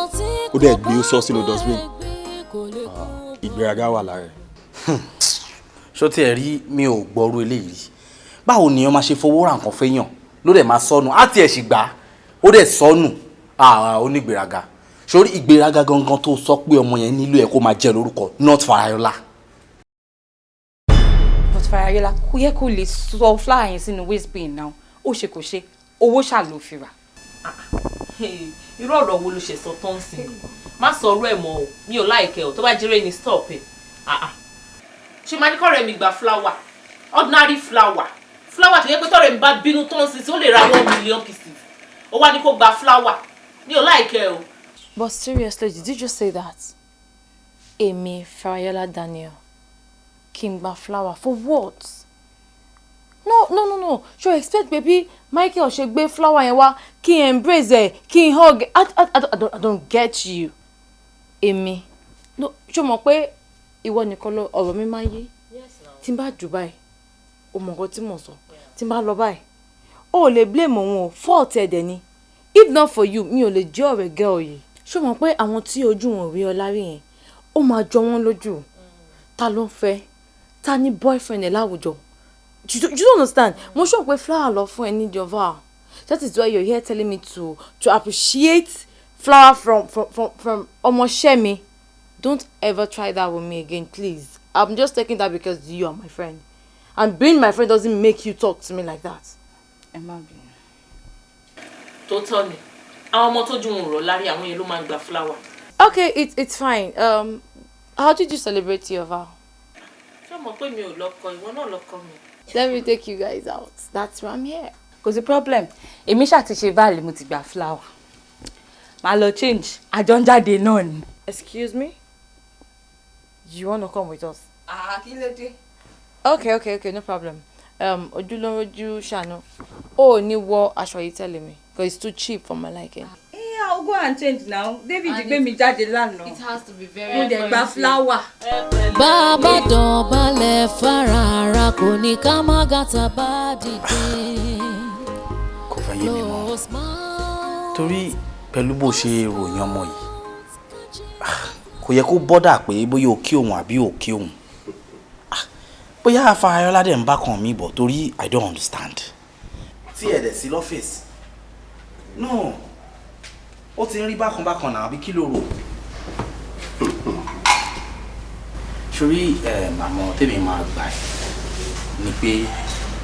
ó dẹ̀ gbé ó sọ sínú dustbin. Ìgbéraga wà lára ẹ̀. Ṣó tí ẹ rí mi ò gbọ́rú eléyìí. Báwo ni ó máa ṣe fowó ra nǹkan fẹ́yàn ló dẹ̀ máa sọnù àti ẹ̀ sì gbà ó dẹ̀ sọnù onígbéraga. Sórí ìgbéraga gangan tó sọ pé ọmọ yẹn nílò ẹ̀ kó máa jẹ́ lórúkọ not Farayola. But Farayola kò yẹ kó lè sọ flower yẹn sínú waste bin now. Ó ṣe kò ṣe owó ṣá ló fi rà. Irú ọ̀rọ̀ wo ló ṣe sọ tán sí? Má sọ ọ̀rọ̀ ẹ̀ mọ́ o, mi ò láìkẹ́ o, tó bá jẹ́rẹ́ ni stop ẹ̀. Ṣé máa ní kọ́rẹ́ mi gba flower? Ordinary flower. Flower tó yẹ pé tọ́rẹ́ mi bá bínú tán sí tí ó lè ra 1 million pieces. Ó wá ní kó gba flower. Mi ò láìkẹ́ o. But seriously, did you just say that? Èmi Farayola Daniel. Kí n gba flower for what? No. Sure, expect baby Michael ṣe gbé flower yẹn wá kí n embrace ẹ, kí n hug. I don't get you. Èmi. No, ṣó mọ̀ pé ìwọ nìkan ló ọ̀rọ̀ mi máa yé. Tí n bá jù báyìí, o mọ̀ nǹkan tí mo sọ. Tí n bá lọ báyìí, o lè blame òun o, fault ẹ̀ dẹ̀ ni. If not for you, mi ò lè jẹ́ ọ̀rẹ́ girl yìí. Ṣó mọ̀ pé àwọn tí ojú wọn rí ọlá rí yẹn, ó máa jọ wọ́n lójú. Ta ló ń fẹ́? Ta ni boyfriend ẹ̀ láwùjọ? You don't understand. Mo sure pé flower lọ fún ẹ ní Jova. That is why you're here telling me to appreciate flower from ọmọṣẹ́ mi. Don't ever try that with me again, please. I'm just taking that because you are my friend. And being my friend doesn't make you talk to me like that. Emma. Tó tọ́ ni. Àwọn ọmọ tó ju wọn rọ̀ lárí àwọn yẹn ló máa ń gba flower. Okay, it's fine. How did you celebrate your vow? Ṣé mọ̀ pé mi ò lọ́kọ, ìwọ náà lọ́kọ mi. Let me take you guys out. That's why I'm here. Kò sí problem. Èmi ṣá ti ṣe báàlì mo ti gba flower. Màá lọ change. Àjọ ń jáde náà ni. Excuse me? You want to come with us? Kí ló dé? Okay, no problem. Ojúlójú ṣàánú. Ó ní wọ aṣọ yìí tẹ́lẹ̀ mi because it's too cheap for my liking. Yeah, I'll go and change now. David gbé mi jáde lánàá. It has to be very Mo dẹ̀ gba flower. Bàbá dọ̀bálẹ̀ farara kò ní ká má gàtà bá dìde. Kò fẹ́ yé mi mọ́. Torí pẹ̀lú bó ṣe ròyìn ọmọ yìí, kò yẹ kó bọ́dà pé bóyá o kí òun àbí o kí òun. Bóyá Farayola dẹ̀ ń bá kan mi bọ̀ torí I don't understand. Tí ẹ̀ dẹ̀ sí lọ́fíìsì. No. Ó ti ń rí bákan náà àbí kí ló rò? Sórí àmọ́ tèmi máa gbà ẹ́ ni pé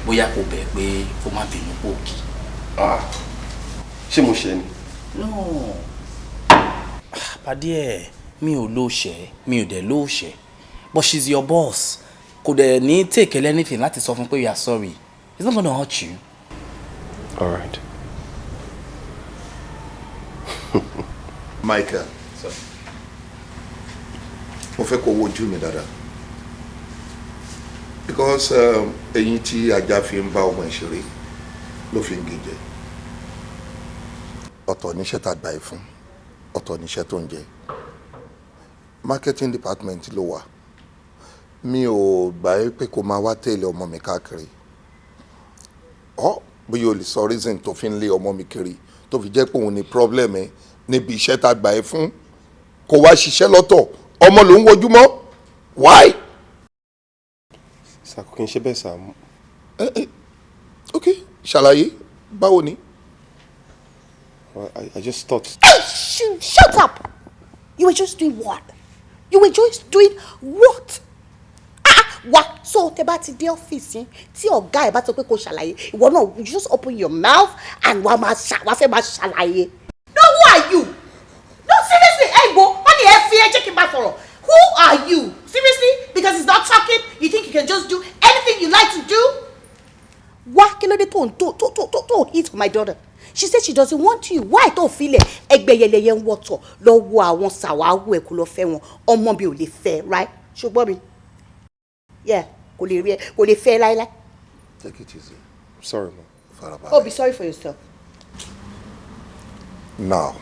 bóyá kò bẹ̀ pé kó má bínú pò kí. Ṣé mo ṣe ni? No. Pàdé ẹ̀ mi ò lóṣẹ̀ mi ò dẹ̀ lóṣẹ̀ but she's your boss. Kò dẹ̀ ní take anything láti sọ fún pé you are sorry. It's not gonna hurt you. All right. Michael, mo fẹ́ kó wojú mi dáadáa because ẹ̀yin tí ajá fi ń bá ọmọ ìṣeré ló fi ń gèjè ọ̀tọ̀ níṣẹ́ tá a gbà ẹ́ fún ọ̀tọ̀ níṣẹ́ tó ń jẹ marketing department ló wà mi ò gbà ẹ́ pé kó máa wá tẹ̀lé ọmọ mi káàkiri bí o lè sọ reason tó fi ń lé ọmọ mi kiri tó fi jẹ́ pé òun ní problem ẹ níbi iṣẹ́ tá a gbà ẹ́ fún kó wá ṣiṣẹ́ lọ́tọ̀ ọmọ ló ń wojú mọ́ why. Sà kò kí n ṣe bẹ́ẹ̀ sà. Ok ṣàlàyé báwo ni. I just thought. Shut up! You were just doing what? You were just doing what? Wá so tẹ́ bá ti dé ọ́fíìsì tí ọ̀gá ẹ̀ bá sọ pé kó ṣàlàyé ìwọ náà you just open your mouth and wá fẹ́ máa ṣàlàyé. No, who are you? No, seriously, Egbo, wọ́n ní ẹ fi ẹ jẹ́ kí n bá sọ̀rọ̀. Who are you? Seriously? Because he's not talking, you think you can just do anything you like to do? Wá kí ló dé tó hit my daughter? She said she doesn't want you. Why tó feel it? Ẹgbẹ̀yẹlẹyẹ ń wọ̀tọ̀ lọ wo àwọn sàwáwù ẹ̀ kó lọ fẹ́ wọn. Ọmọ bí ò lè fẹ́, right? Ṣùgbọ́n mi. Yeah, kò lè fẹ́ láíláí. Take it easy. Sorry, ma. Oh, be sorry for yourself. Now,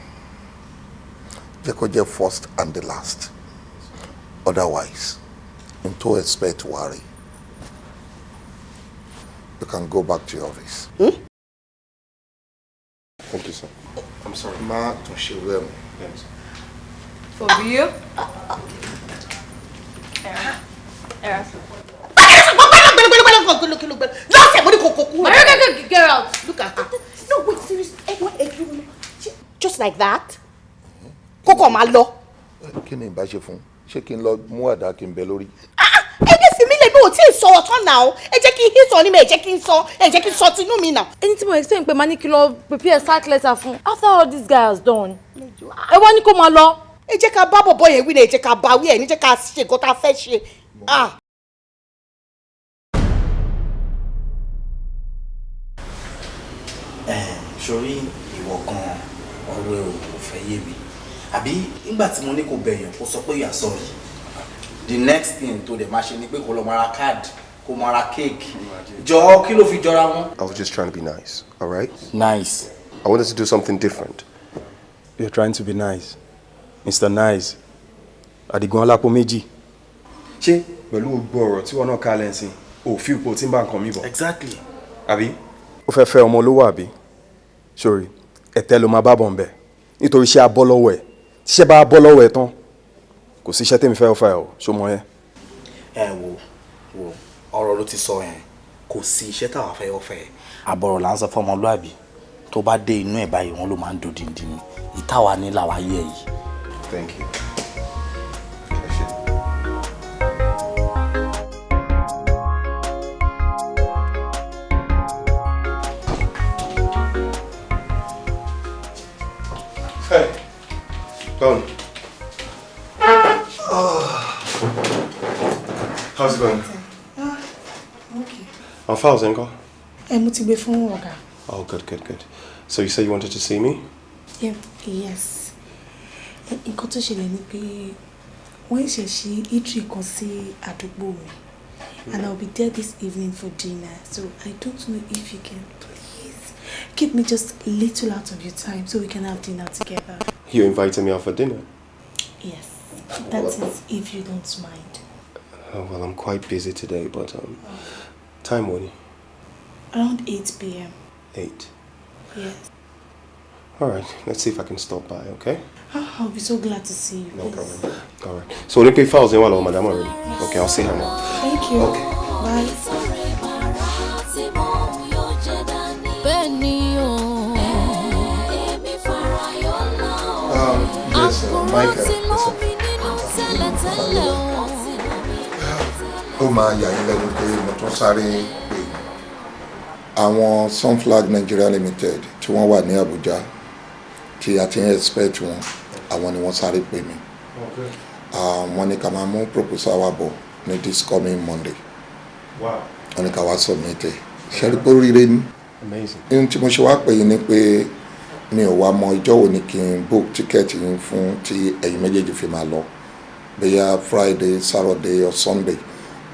jẹ́ kó jẹ́ first and the last. Otherwise, don't expect worry. You can go back to your office. Thank you, sir. I'm sorry. Ma, tún ṣe wẹ̀ mọ́. For real? Get out. Look at her. No, wait, seriously. Just like that? Kókó máa lọ. Kí ni ìbá ṣe fún? Ṣé kí n lọ mú àdá kí n bẹ lórí? Ẹgbẹ́ fi mí lè bí o tí ì sọ ọ̀tán náà. Ẹ jẹ́ kí n hit ọ ní mi, ẹ jẹ́ kí n sọ tinú mi náà. Ẹni tí mo explain pé máa ní kí lọ prepare sack letter fún after all this guy has done. Ẹ wá ní kó máa lọ. Ẹ jẹ́ ká bá bọ̀bọ̀ yẹn wí ni ẹ jẹ́ ká bá wí ẹ̀ ní jẹ́ ká ṣe nǹkan tá a fẹ́ ṣe. Sori ìwọ kan ọ̀rọ̀ ẹ ò fẹ́ yé mi àbí nígbà tí mo ní kó bẹ̀yàn kó sọ pé you are sorry the next thing tó dẹ̀ máa ṣe ni pé kó lọ máa ra card kó máa ra cake jọ kí ló fi jọra wọn. I was just trying to be nice, all right? Nice. I wanted to do something different. You're trying to be nice. Mr. Nice. Adigun alápò méjì. Ṣé pẹ̀lú gbogbo ọ̀rọ̀ tí wọ́n náà ká lẹ́sìn ò fi ipò tí ń bá nǹkan mi bọ̀? Exactly. Àbí? Ó fẹ́ fẹ́ ọmọ olówó àbí? Sorry, ẹ̀tẹ́ ló máa bá bọ̀ ń bẹ̀. Nítorí iṣẹ́ abọ́ lọ́wọ́ ẹ̀. Tíṣẹ́ bá bọ́ lọ́wọ́ ẹ̀ tán, kò sí iṣẹ́ tèmi fẹ́ ọ fẹ́ ọ, ṣó mọ yẹn? Wo ọ̀rọ̀ ló ti sọ yẹn, kò sí iṣẹ́ táwa fẹ́ ọ fẹ́. Àbọ̀rọ̀ là ń sọ fọmọlúàbí tó bá dé inú ẹ̀ báyìí wọn ló máa ń dòdìndín ìtawà ní làwa yẹ yìí. Thank you. Hey, Don. How's it going? I'm fine, Zenko. Mo ti gbé fún ọ̀gá. Oh, good. So you said you wanted to see me? Yeah, yes. Nǹkan tó ṣẹlẹ̀ ni pé wọ́n ṣe ṣí eatery kan sí àdúgbò mi. And I'll be there this evening for dinner. So I don't know if you can please keep me just a little out of your time so we can have dinner together. You invited me out for dinner? Yes, that is if you don't mind. Well, I'm quite busy today, but time when? Around 8 p.m. 8? Yes. Alright, let's see if I can stop by, okay? Oh, I'll be so glad to see you. No problem. Alright. So when you pay files in one madam already. Okay, I'll see her now. Thank you. Okay. Bye. Yes, Michael. Ó máa yà yín lẹ́nu pé mo tún sáré pé àwọn Sunflag Nigeria Limited tí wọ́n wà ní Abuja tí a ti ń expect wọn àwọn ni wọ́n sáré pè mí. Wọ́n ní ká máa mú proposal wa bọ̀ ní this coming Monday. Wọ́n ní ká wá submit ẹ̀. Ṣẹ́rí pé oríire ní. Ohun tí mo ṣe wá pè yín ni pé mi ò wá mọ ìjọ́ wo ni kí n book ticket yín fún tí ẹ̀yin méjèèjì fi máa lọ. Bóyá Friday, Saturday or Sunday.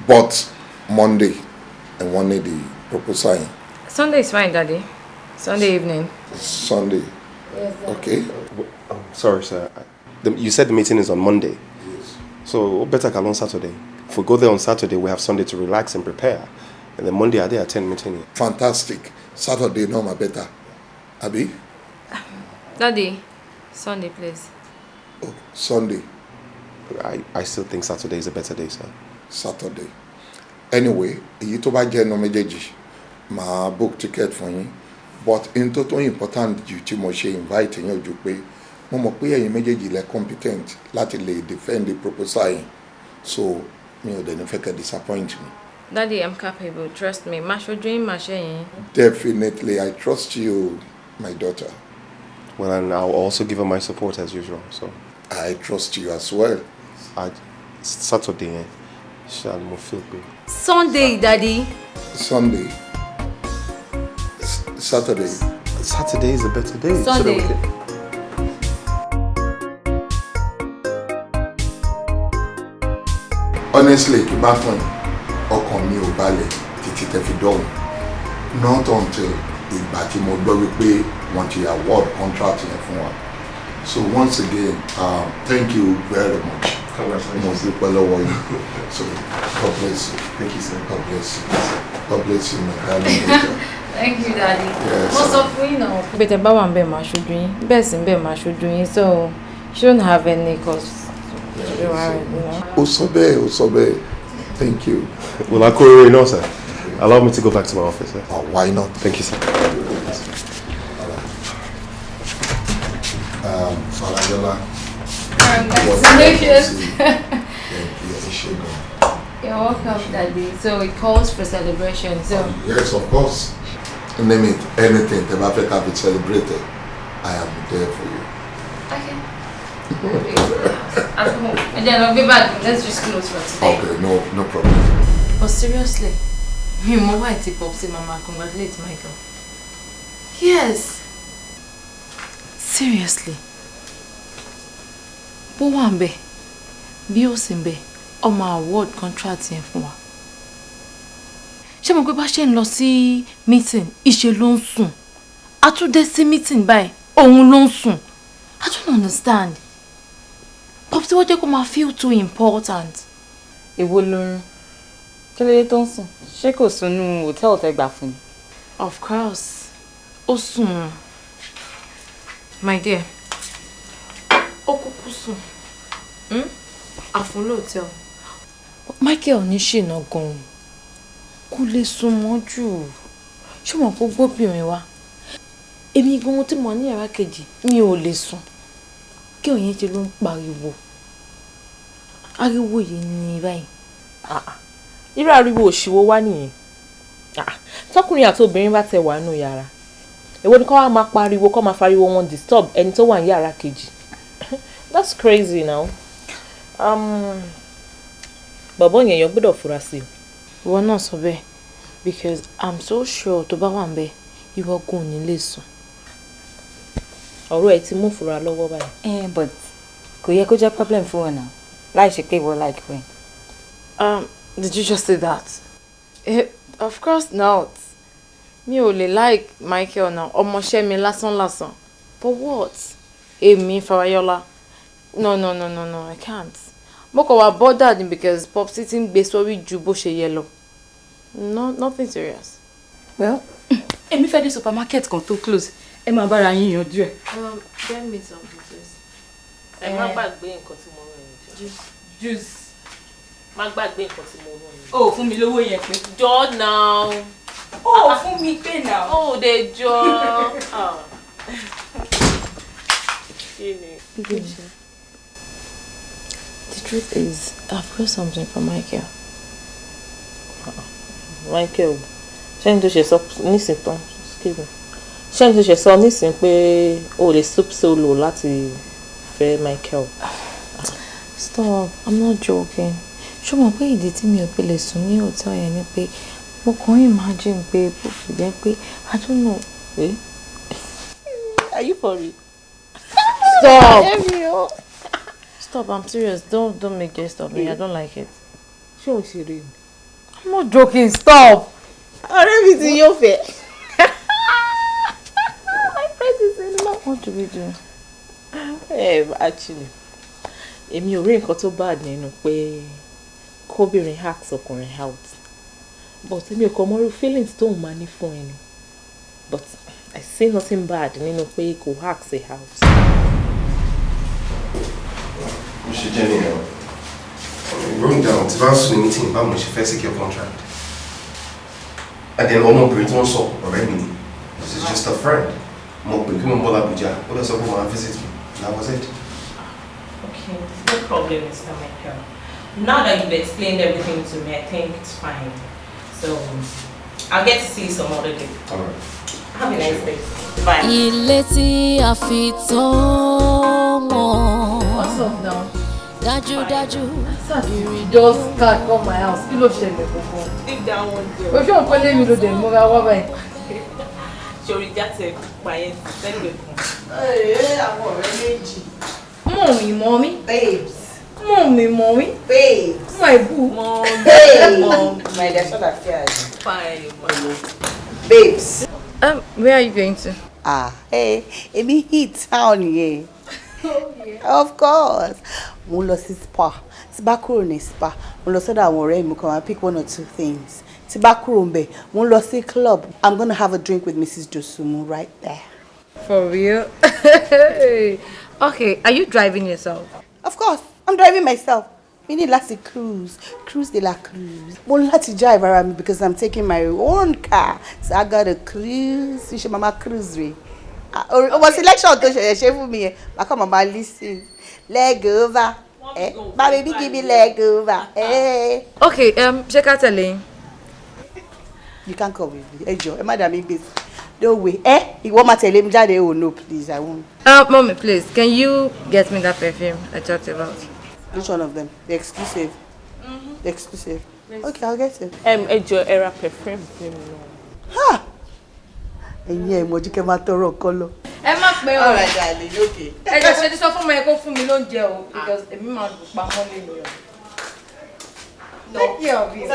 But Monday, I wanted the proposal. Sunday is fine, Daddy. Sunday evening. Sunday. Yes, okay. Sorry, sir. You said the meeting is on Monday. Yes. So better come on Saturday. If we go there on Saturday, we have Sunday to relax and prepare. And then Monday, I did attend meeting. Fantastic. Saturday, no, my better. Abi? Daddy, Sunday, please. Oh, Sunday. I still think Saturday is a better day, sir. Saturday. Anyway, èyí tó bá jẹ́ ẹnu méjèèjì, màá book ticket for yín. But in tó important jù tí mo ṣe invite yín ojú pé mo mọ̀ pé ẹ̀yin méjèèjì lẹ competent láti lè defend the proposal yín. So mi ò dẹ̀ ní fẹ́ kẹ́ disappoint me. Daddy, I'm capable. Trust me. Ma ṣojú yín, ma ṣe yín. Definitely, I trust you, my daughter. Well, and I'll also give her my support as usual. So I trust you as well. Saturday, shall we feel good? Sunday, Daddy. Sunday. Saturday. Saturday is a better day. Sunday. So Honestly, kí bá tán ọkàn mi ò balẹ̀ títí tẹ́ fi dọ̀hùn. Not until ìgbà tí mo gbọ́ wípé wọ́n ti award contract yẹn fún wa. So once again, thank you very much. Congratulations. Mo dúpẹ́ lọ́wọ́ yín. So God bless you. Thank you, sir. God bless you. God bless you, my darling daughter. Thank you, Daddy. Yes. Mo sọ fún yín náà. Bẹ́ẹ̀ bá wà ń bẹ̀ máa ṣojú yín. Bẹ́ẹ̀ sì ń bẹ̀ máa ṣojú yín. So you don't have any cause to be worried, you know. Ó sọ bẹ́ẹ̀. Thank you. Well, I'll call you now, sir. Allow me to go back to my office, sir. Oh, why not? Thank you, sir. Farayola. Congratulations. You're You're welcome, Daddy. So it calls for celebration. So yes, of course. Name it anything. The Africa be celebrated. I am there for you. okay. At home. And then I'll be back. Let's just close for today. Okay, no problem. But seriously, me mo why ti Popsi Mama congratulate Michael. Yes. Seriously. Bó wà ńbẹ̀, bí ó sì ńbẹ̀, ọmọ award contract yẹn fún wa. Ṣé mo pé bá ṣe ń lọ sí meeting, ìṣe ló ń sùn. A tún dé sí meeting báyìí, òun ló ń sùn. I don't understand. Popsi wọ́n jẹ́ kó máa feel too important. Èwo lorun? Kí ló dé tó ń sùn? Ṣé kò sùn nínú hòtẹ́ẹ̀lì tẹ́ gbà fún ni? Of course. Ó sùn. My dear. Ó kúkú sùn. Àfún lóòótọ́. Michael ní ṣìnà gan-an. Kò lè sùn mọ́jú. Ṣé mo kó gbóbìnrin wá? Èmi gan-an tí mo ní yàrá kejì mi ò lè sùn. Kí òyìn ṣe ló ń pariwo. Ariwo yìí ni báyìí. Irú ariwo òṣìwò wá nìyẹn. Tọkùnrin àti obìnrin bá tẹ wà nínú yàrá. Èwo ni kó wá máa pariwo kó máa fariwo wọn disturb ẹni tó wà ní yàrá kejì. That's crazy now. Bọ̀bọ́ yẹn gbọ́dọ̀ fura sí i. Ìwọ náà sọ bẹ́ẹ̀. because I'm so sure tó bá wà ńbẹ̀ ìwọ gan ní lè sùn. Ọ̀rọ̀ ẹ ti mú fura lọ́wọ́ báyìí. But kò yẹ kó jẹ́ problem fún wọn náà. Láì ṣe pé ìwọ like when. Did you just say that? Of course not. Mi ò lè like Michael now. Ọmọọṣẹ́ mi lásán. But what? Èmi Farayola. No, I can't. Mo kàn wá bothered because Popsi ti ń gbé sórí ju bó ṣe yẹ lọ. No, nothing serious. Well, èmi fẹ́ dé supermarket kan tó close. Ẹ máa bára yín yanjú ẹ̀. Get me something, please. Ẹ má gbàgbé nǹkan tí mo rán yín. Juice. Má gbàgbé nǹkan tí mo rán yín. Oh, fún mi lówó yẹn pé. Jọ now. Oh, fún mi pé now. Oh, de jọ. The truth is, I've got something for Michael. Michael, ṣé n tó ṣe sọ nísìn tán? Excuse me. Ṣé n tó ṣe sọ nísìn pé o lè stoop solo láti fẹ́ Michael? Stop, I'm not joking. Ṣé mo pé ìdí tí mi ò fi lè sùn ní hotel yẹn ni pé mo kàn imagine pé bó fi jẹ́ pé I don't know. Are you for real? Stop! Stop, I'm serious. Don't make jest of me. I don't like it. Ṣé o ṣe rí mi? I'm not joking. Stop! Ọ̀rẹ́ mi ti yóò fẹ́. My friend is in love. What do we do? Actually, èmi ò rí nǹkan tó bad nínú pé kóbìnrin hacks ọkùnrin out. But èmi ò kàn mọ irú feelings tó ń máa ní fún ẹni. But I see nothing bad nínú pé kò hacks a house. You should genuinely know. Wrong down, it's about swing meeting about my first secure contract. And then ọmọbìnrin tó ń sọ ọ̀rẹ́ mi. This is just a friend. Mo pè kí mo bọ́ l'Abuja. Ó lọ sọ pé wọ́n á visit me. That was it. Okay, no problem, Mr. Michael. Now that you've explained everything to me, I think it's fine. So, I'll get to see you some other day. Alright. Have a nice day. Bye. Ilé tí a fi tán mọ́. What's up now? Dájúdájú. You just can't come my house. Kí ló ṣẹlẹ̀ kankan? Leave that one there. O ṣé o pé lémi ló dé múra wá báyìí? Ṣorí jáde pààyàn sẹ́gbẹ̀ẹ́ kan. Àwọn ọ̀rẹ́ méjì. Mommy. Babes. Mommy. Babes. My boo. Mom. My dear, shut up, Fine, mama. Babes. Where are you going to? Èmi hit town yẹn. Oh yeah. Of course. Mo lọ sí spa. Tí bá kúrò ní spa, mo lọ sọ́dọ̀ àwọn ọ̀rẹ́ mi kan, I pick one or two things. Tí bá kúrò ńbẹ̀, mo lọ sí club. I'm going to have a drink with Mrs. Dosumu right there. For real? Okay, are you driving yourself? Of course, I'm driving myself. We need láti cruise. Cruise de la cruise. Mo láti drive around me because I'm taking my own car. So I got a cruise. You should mama cruise re. What selection to share for me? I come mama listen. Leg over. My baby give me leg over. Okay, check out a You can't come with me. Hey Joe, madam English. No way. You want me to tell him that? Oh no, please, I won't. Mommy, please, can you get me that perfume I talked about? Which one of them? The exclusive. The exclusive. Okay, I'll get it. Your era perfume. Ha! And yeah, mo jike ma tọrọ kolo. Ẹ má pẹ́ o. All right, darling. Okay. Ẹ jẹ́ ṣe ti sọ fún mi kó fún mi lóúnjẹ o because èmi máa dùn pa mọ́ lẹ́nu o. Take care of you.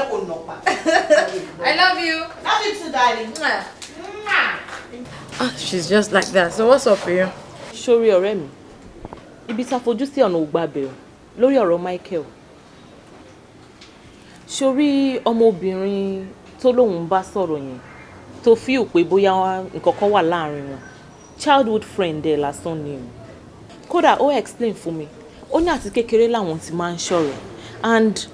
I love you. Love you too, darling. She's just like that. So what's up for you? Ṣorí ọ̀rẹ́ mi. Ibi tá fojú sí ọ̀nà ògbà bẹ̀rẹ̀ lórí ọ̀rọ̀ Michael. Ṣorí ọmọbìnrin tó lóun bá sọ̀rọ̀ yẹn tó feel pé bóyá nǹkan kan wà láàrin wọn. Childhood friend ẹ̀ lásán ni o. Kódà ó explain fún mi. Ó ní àti kékeré làwọn ti máa ń ṣọ̀rẹ́ and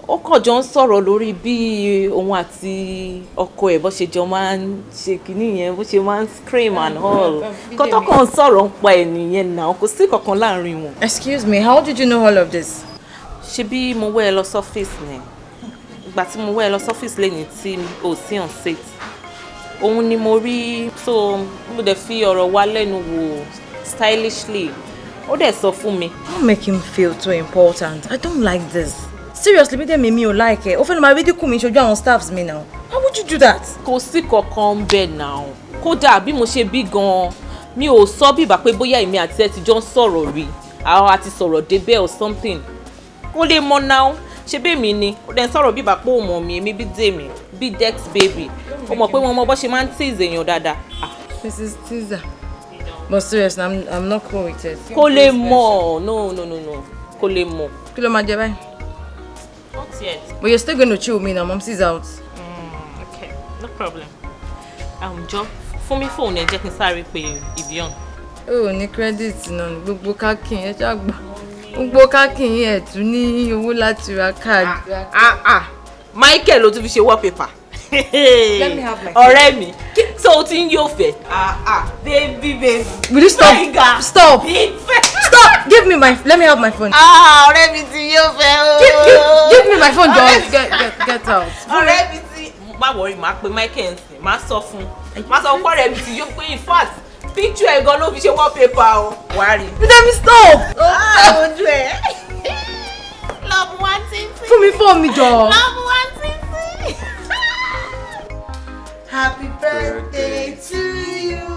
ó kàn jọ ń sọ̀rọ̀ lórí bí òun àti ọkọ ẹ̀ bó ṣe jọ máa ń ṣe kìíní yẹn bó ṣe máa ń scream and all. Kọ́tọ́ kan sọ̀rọ̀ ń pa ẹnìyẹn náà kò sí kankan láàrin wọn. Excuse me, how did you know all of this? Ṣebí mo wẹ́ ẹ lọ sọ́fíìsì ni. Ìgbà tí mo wẹ́ ẹ lọ sọ́fíìsì lẹ́yìn tí o sí on set. Òun ni mo rí so mo dẹ̀ fi ọ̀rọ̀ wá lẹ́nu wò stylishly. Ó dẹ̀ sọ fún mi. Don't make him feel too important. I don't like this. Seriously, me ò like it. Ó fẹ́ lọ máa ridicule mi ṣojú àwọn staffs mi now. I would you do that? Kò sí kankan bẹ́ẹ̀ now. Kódà bí mo ṣe bí gan-an, mi ò sọ bí ìbá pé bóyá èmi àti ẹ ti jọ ń sọ̀rọ̀ rí. Àwọn àti sọ̀rọ̀ débẹ̀ or something. Kò lè mọ̀ now. Ṣé bí mi ni? Ó dẹ̀ ń sọ̀rọ̀ bí ìbá pé ó mọ̀ mi, èmi bí Dèmi, bí Dex baby. Ó mọ̀ pé wọ́n mọ bó ṣe máa ń tease èèyàn dáadáa. Mrs. Teaser. But seriously, I'm not cool with it. Kò lè mọ̀. No. Kò lè mọ̀. Kí ló máa jẹ báyìí? Not yet. But you're still going to chill with me now. Mom sees out. Okay, no problem. Jọ fún mi phone ẹ jẹ́ kí n sáré pé Ivion. Oh, ní credit náà ni gbogbo káàkiri ẹ ṣáà gbà. Gbogbo káàkiri ẹ tún ní owó láti ra káàdì. Michael ló tún fi ṣe wallpaper. Let me have my phone. Ọ̀rẹ́ mi. So o ti ń yóò fẹ́. Baby. Will you stop? Stop. Stop. Give me my. Let me have my phone. Ọ̀rẹ́ mi ti yóò fẹ́ o. Give me my phone, John. Get out. Ọ̀rẹ́ mi ti. Má worry, má pe Michael nsìn, má sọ fún. Má sọ fún ọ̀rẹ́ mi ti yóò pé in fact picture ẹ̀ gan ló fi ṣe wallpaper o. Worry. Let me stop. Ojú ẹ̀. Love one thing. Fún mi phone mi jọ. Love one thing. Happy birthday to you.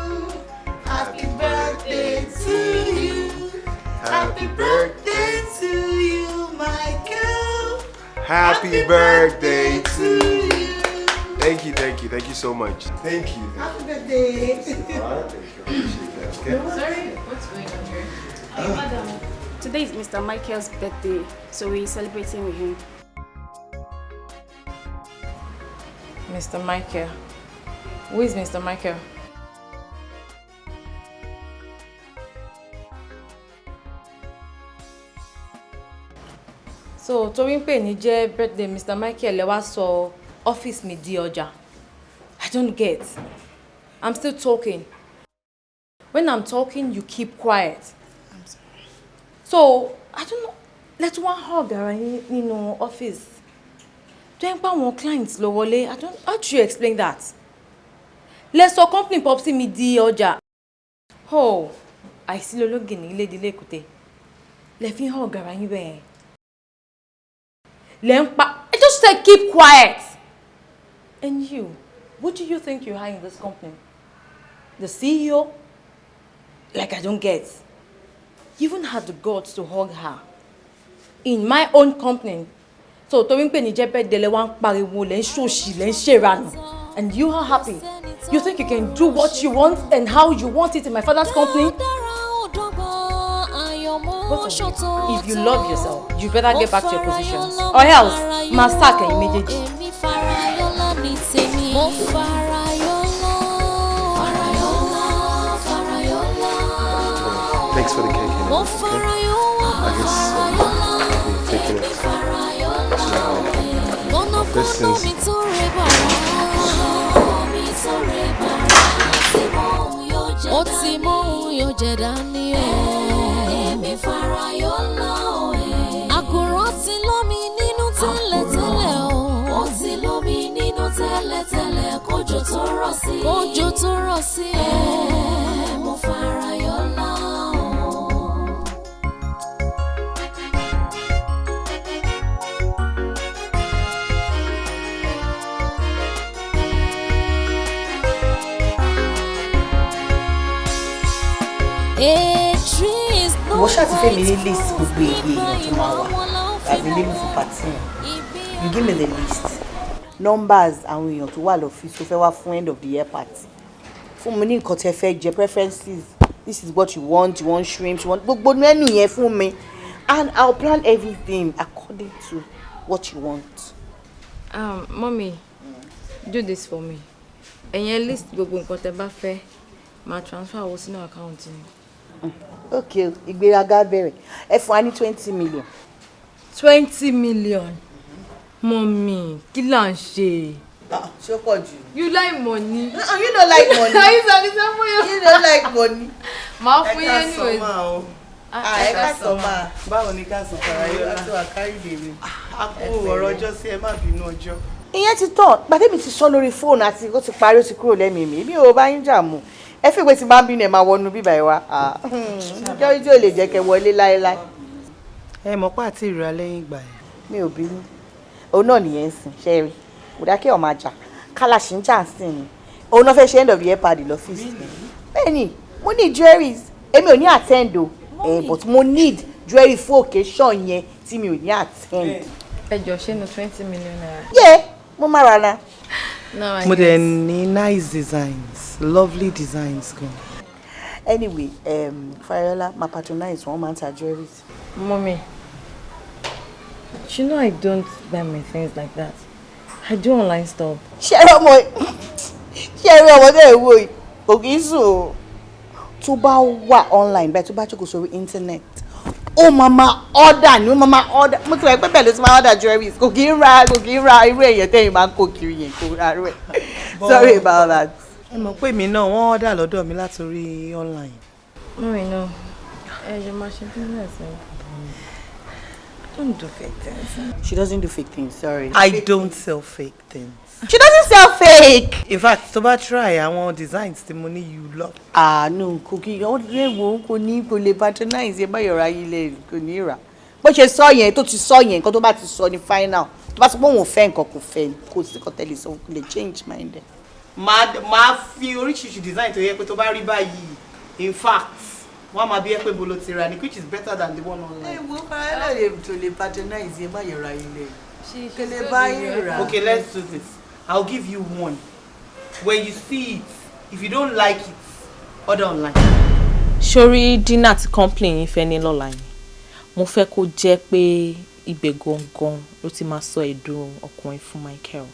Happy birthday to you. Happy birthday to you, Michael. Happy birthday to you. Thank you so much. Thank you. Happy birthday. Alright, thank you. Appreciate that. Okay. Sorry, what's going on here? Madam, today is Mr. Michael's birthday, so we're celebrating with him. Mr. Michael. Who is Mr. Michael? So, torí pé ní jẹ́ birthday Mr. Michael lẹ wá sọ office mi di ọjà. I don't get. I'm still talking. When I'm talking, you keep quiet. I'm sorry. So, I don't know. Let's one hug ara yín nínú office. Tó ń pa àwọn clients lọ wọlé. How do you explain that? Let's sọ company popsi mi di ọjà. Oh, àìsí lológì ní ilé ìdílé èkúté. Lẹ fi hug ara yín bẹ́ẹ̀. I just said keep quiet. And you, what do you think you are in this company? The CEO? Like I don't get. You even had the guts to hug her. In my own company. So, torí pé ní jẹ́ birthday lẹ wá ń pariwo lẹ ń ṣòṣì lẹ ń ṣèrànù. And you are happy. You think you can do what you want and how you want it in my father's company? If you love yourself, you better get back to your positions. Or else, ma sack ẹ̀yin méjèèjì. Thanks for the cake, okay? I guess I'll be taking it. Distance. Ó ti mọ ohun yóò jẹ dání o. Èmi Farayola o. Àkùrọ̀ ti lómi nínú tẹ́lẹ̀tẹ́lẹ̀ o. Ó ti lómi nínú tẹ́lẹ̀tẹ́lẹ̀ kójò tó rọ̀ sí. Kójò tó rọ̀ sí. Mo Farayola o. Ìwọ ṣáà ti fẹ́ mi ní list gbogbo èyí èèyàn tó máa wà available for party. You give me the list. Numbers àwọn èèyàn tó wà lọ́fíìsì tó fẹ́ wá fún end of the year party. Fún mi ní nǹkan tẹ́ fẹ́ jẹ preferences. This is what you want shrimp, you want gbogbo menu yẹn fún mi. And I'll plan everything according to what you want. Mommy, do this for me. Ẹ̀yin list gbogbo nǹkan tẹ́ bá fẹ́, máa transfer owó sínú account mi. Okay, ìgbéraga bẹ̀rẹ̀. Ẹ fún wa ní 20 million. 20 million? Mommy, kí là ń ṣe? Ṣé pọ̀ jù? You like money. You don't like money. You don't like money. Máa fún yín anyways. Ẹ ká sọ máa. Báwo ni ká sọ Farayola? Láti wà kárí dèrè. A kú ọ̀rọ̀ ọjọ́ sí ẹ má bínú ọjọ́. Ìyẹn ti tán. Gbàdébì ti sọ lórí fóònù àti ó ti parí ó ti kúrò lẹ́mìí mi. Èmi ò bá yín jà mú. Ẹ fi ìwé tí máa ń bínú ẹ̀ máa wọnú bíbá ẹ̀ wá. Ìjọ́ ìjọ́ lè jẹ́ kẹ́ wọlé láéláé. Ẹ mọ̀ pé àti ìrora lẹ́yìn ìgbà ẹ̀. Mi ò bínú. Òun náà nìyẹn ń sìn ṣẹ́rí. Kò dá kí ọ̀ máa jà. kálàṣì ń jà sí ni òun náà fẹ́ ṣe end of the year party lọ́fíìsì bẹ́ẹ̀ni mo need jewelries èmi ò ní attend o but mo need jewelry fún occasion yẹn tí mi ò ní attend. ẹ jọ ṣé nu 20 million naira. yeah mo máa ra na. mo dẹ̀ ní nice designs lovely designs gan. Anyway, Farayola, my patronize one man to jewelries. Mommy, you know I don't buy my things like that. I do online stuff. Share ọmọ dẹ̀ wo yìí. Ògì sùn. Tó bá wà online, bẹ́ẹ̀ tó bá jókòó sórí internet. Ó mama order ni, ó mama order. Mo ti wá pé bẹ́ẹ̀ ló ti máa order jewelries. Kò kí ń ra irú èèyàn tẹ́yìn máa ń kó kiri yẹn kó ra rẹ̀. Sorry about that. Ẹ mọ̀ pé mi náà wọ́n order lọ́dọ̀ mi látorí online. Mommy, no. Your machine business. Don't do fake things. She doesn't do fake things, sorry. I don't sell fake things. She doesn't sell fake. In fact, tó bá try àwọn designs tí mo ní you love. No, Cookie, ó lè wo kò ní kò lè patronize ẹ báyọ̀ ra yìí lè kò ní rà. Bó ṣe sọ yẹn tó ti sọ yẹn nǹkan tó bá ti sọ ní final. Tó bá sọ pé òun ò fẹ́ nǹkan kò fẹ́ kò sí kan tẹ́lẹ̀ sọ kò lè change mind ẹ. Máa fi oríṣiríṣi design tó yẹ pé tó bá rí báyìí. In fact, wọ́n máa bí ẹ pé bolo ti ra ni which is better than the one online. Ẹ wo Farayola lè tó lè patronize ẹ báyọ̀ ra yìí lè. Kò lè báyìí rà. Okay, let's do this. I'll give you one. When you see it, if you don't like it, order online. Sori dinner ti complain yín fẹ́ ní lọ́la yẹn. Mo fẹ́ kó jẹ́ pé ibẹ̀ gangan ló ti máa sọ ẹ̀dùn ọkùnrin fún Michael.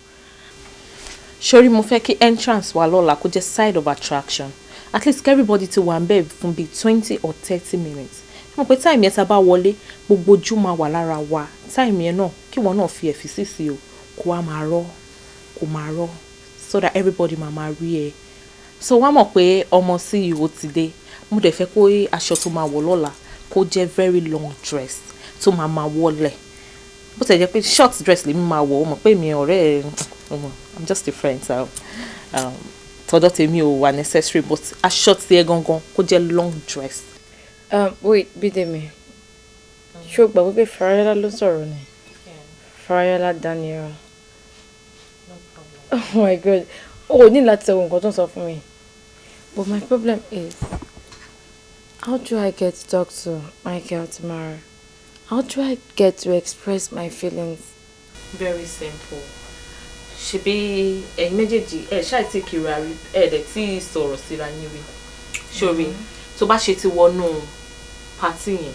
Sori mo fẹ́ kí entrance wa lọ́la kó jẹ́ side of attraction. At least everybody to wà ńbẹ̀ fún bí 20 or 30 minutes. Mo pé time yẹn tá bá wọlé gbogbo ojú máa wà lára wa. Time yẹn náà kí wọ́n náà fi ẹ̀fí sí o kó wá máa rọ́ kó máa rọ́ so that everybody máa rí ẹ. So wá mọ̀ pé ọmọ sí ìhò ti dé. Mo dẹ̀ fẹ́ kó aṣọ tó máa wọ̀ lọ́la kó jẹ́ very long dress tó máa wọlẹ̀. Bó tẹ̀ jẹ́ pé short dress lèmi máa wọ̀ ó mọ̀ pé mi ọ̀rẹ́ I'm just a friend so tọ́dọ̀ tèmi ò wà necessary but aṣọ tí ẹ gangan kó jẹ́ long dress. Wait, Bídèmí. Ṣé o gbàgbé pé Farayola ló sọ̀rọ̀ ni? Farayola Daniela. Oh my God. Oh, ní láti ṣe nǹkan tó ń sọ fún mi. But my problem is, how do I get to talk to Michael tomorrow? How do I get to express my feelings? Very simple. Ṣebí ẹ̀yin méjèèjì ẹ ṣáà tí kiri àrí ẹ dẹ̀ tí sọ̀rọ̀ síra yín rí. Ṣorí tó bá ṣe ti wọnú party yẹn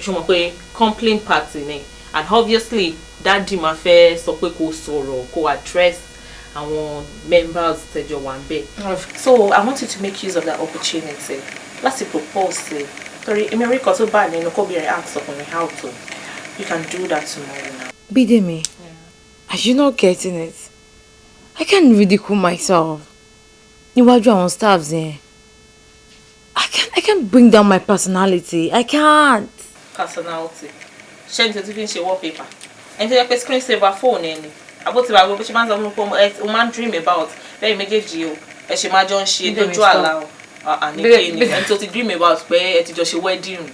ṣo mọ̀ pé complaint party ni and obviously daddy máa fẹ́ sọ pé kó sọ̀rọ̀ kó address àwọn members tẹjọ wà ńbẹ̀. So I want you to make use of that opportunity láti propose torí èmi rí kan tó bá nínú kóbìnrin ask ọkùnrin how to you can do that tomorrow now. Bídèmí, are you not getting it? I can't ridicule myself. Níwájú àwọn staffs yẹn. I can't bring down my personality. I can't. Personality. Ṣé ní tètè fi ń ṣe wallpaper? Ẹni tó yẹ pé screen saver phone ẹni. Àbó ti bá gbogbo ṣe máa ń sọ fún mi pé o máa ń dream about bẹ́ẹ̀ méjèèjì o. Ẹ ṣe máa jọ ń ṣe lójú àlá o. Àníkè ni ẹni tó ti dream about pé ẹ ti jọ ṣe wedding.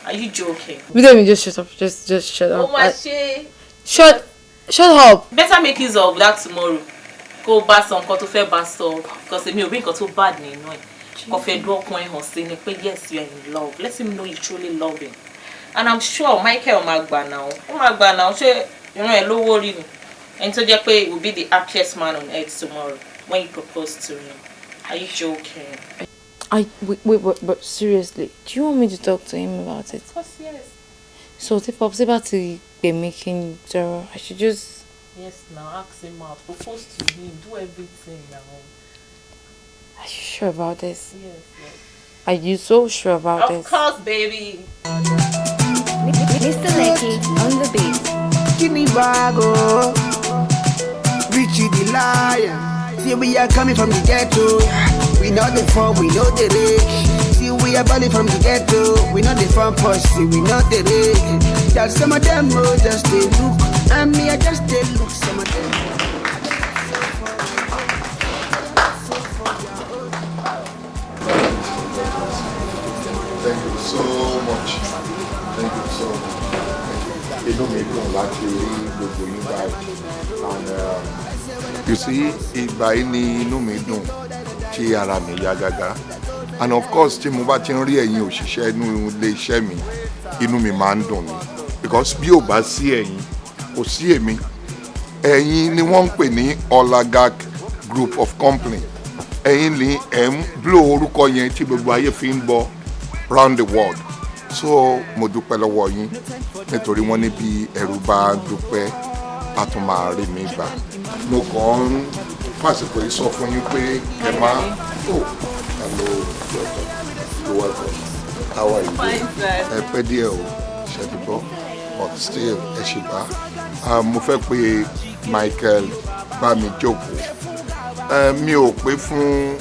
Are you joking? Bídèmí, just shut up. Just shut up. Ó máa ṣe. Shut up. Better make use of that tomorrow. Go bá sọ nǹkan tó fẹ́ bá sọ because èmi ò rí nǹkan tó bad nínú ẹ̀. Kò fẹ́ dún ọkùnrin hàn sí ni pé yes you are in love. Let him know you truly love him. And I'm sure Michael máa gbà náà. Ó máa gbà náà ṣé ìran ẹ̀ lówó rí ni. Ẹni tó jẹ́ pé he will be the happiest man on earth tomorrow when you propose to him. Are you joking? Wait, but seriously, do you want me to talk to him about it? Of course, yes. So if Popsi about to be making Jaro, I should just... Yes, now ask him out. Propose to him. Do everything now. Are you sure about this? Yes, yes. Are you so sure about this? Of course, baby. Mr. Lecky on the beat. Give me bago. Richie the liar. See we are coming from the ghetto. We know the fun, we know the rich. See we are balling from the ghetto. We know the fun pussy, we know the rich. That some of them will just they look. And me I just they look some of them. Thank you so much. Thank you so much. inú mi dùn láti rí gbogbo yín báyìí. And you see, ìgbà yìí ni inú mi dùn tí ara mi yá gágá. And of course, tí mo bá ti ń rí ẹ̀yin òṣìṣẹ́ inú ilé iṣẹ́ mi, inú mi máa ń dùn ni. Because bí ò bá sí ẹ̀yin, kò sí èmi. Ẹ̀yin ni wọ́n ń pè ní Olagak Group of Company. Ẹ̀yin ni ẹ̀ ń blow orúkọ yẹn tí gbogbo ayé fi ń bọ̀ round the world. So mo dúpẹ́ lọ́wọ́ yín nítorí wọ́n ní bí ẹrú bá dúpẹ́ a tún máa rí mi gbà. Mo kàn ń fàsìkò yìí sọ fún yín pé ẹ máa hello you're welcome. How are you doing? Ẹ pẹ́ díẹ̀ o ṣe ti bọ́ but still ẹ ṣì bá. Mo fẹ́ pe Michael bá mi jókòó. Mi ò pé fún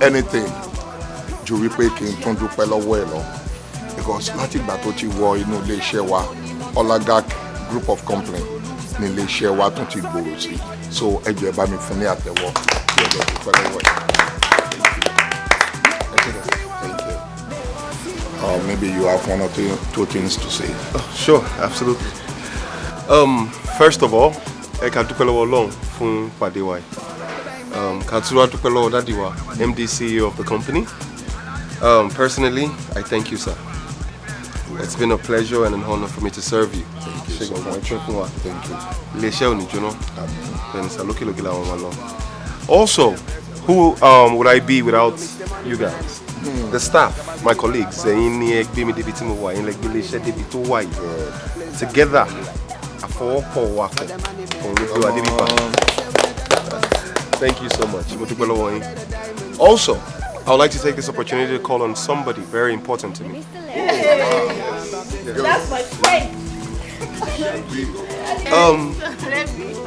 anything ju wípé kí n tún dúpẹ́ lọ́wọ́ ẹ̀ lọ because láti ìgbà tó ti wọ inú ilé iṣẹ́ wa Olagak Group of Company ní ilé iṣẹ́ wa tún ti gbòòrò sí so ẹ jọ̀ọ́ ẹ bá mi fún ní àtẹ́wọ́ kí ẹ lọ dúpẹ́ lọ́wọ́ ẹ̀. Maybe you have one or two things to say. Sure, absolutely. First of all, ẹ ká dúpẹ́ lọ́wọ́ Ọlọ́run fún pàdé wa yìí. Ká tún wá dúpẹ́ lọ́wọ́ dádì wa, MD CEO of the company. Personally, I thank you, sir. It's been a pleasure and an honor for me to serve you. Thank you so much. Thank you. Ilé-iṣẹ́ ò ní jóná. Then sir, lókè làwọn máa lọ. Also, who would I be without you guys? The staff, my colleagues, ẹ̀yin ni ẹ gbé mi débi tí mo wà, ẹ̀yin lẹ gbé ilé-iṣẹ́ débi tó wà yìí. Together, àfọwọ́pọ̀ wa kọ̀, òun ló gbé wa débi pa. Thank you so much. Mo dúpẹ́ lọ́wọ́ yín. Also, I would like to take this opportunity to call on somebody very important to me. That's my friend.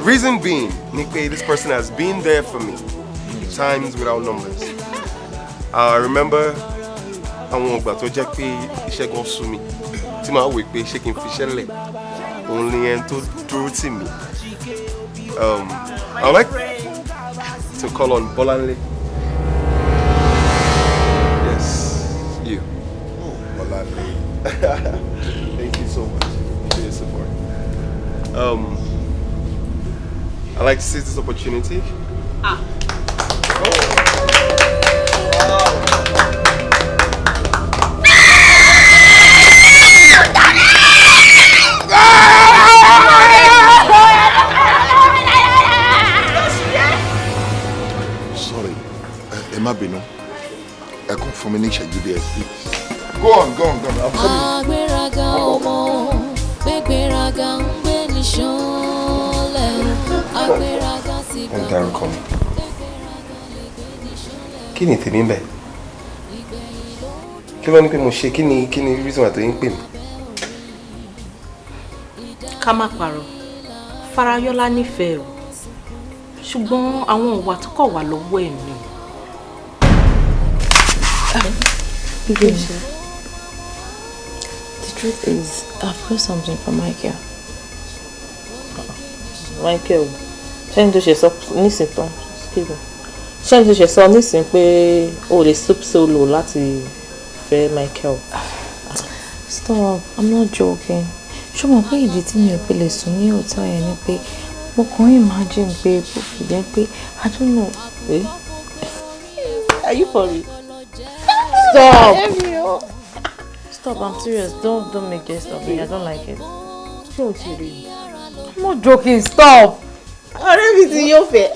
Reason being, Nick, this person has been there for me times without numbers. I remember àwọn ọgbà tó jẹ́ pé iṣẹ́ gan sú mi tí màá wò pé ṣé kí n fi iṣẹ́ lẹ̀ òun ni ẹni tó dúró tì mí. I would like to call on Bolanle. Yes, you. Bolanle. Thank you so much for your support. I'd like to seize this opportunity. Sorry, ẹ má bínú. Ẹ kàn fún mi ní ìṣẹ́jú díẹ̀, please. Go on. I'm coming. Agbéraga ọmọ, gbégbéraga ń gbé ní ṣánlẹ̀. Agbéraga sì Ẹ dárúkọ mi. Kí ni tèmi ń bẹ̀? Kí ló ní pé mo ṣe? Kí ni reason why tó ń pè mí? Ká má parọ́, Farayola nífẹ̀ẹ́ o, ṣùgbọ́n àwọn ìwà tó kọ̀ wà lọ́wọ́ ẹ̀ ni. The truth is, I've heard something from Michael. Michael, ṣé ní tó ṣe sọ nísìnyí tán? Ṣé ní tó ṣe sọ nísìnyí pé o lè stoop solo láti fẹ́ Michael? Stop, I'm not joking. Ṣé mo pé ìdí tí mi ò fi lè sùn ní hotel yẹn ni pé mo kàn imagine pé bó fi jẹ́ pé I don't know. Are you for real? Stop! Stop, I'm serious. Don't make jest of me. I don't like it. Ṣé o ti rí? I'm not joking. Stop! Ọ̀rẹ́ mi ti yóò fẹ́.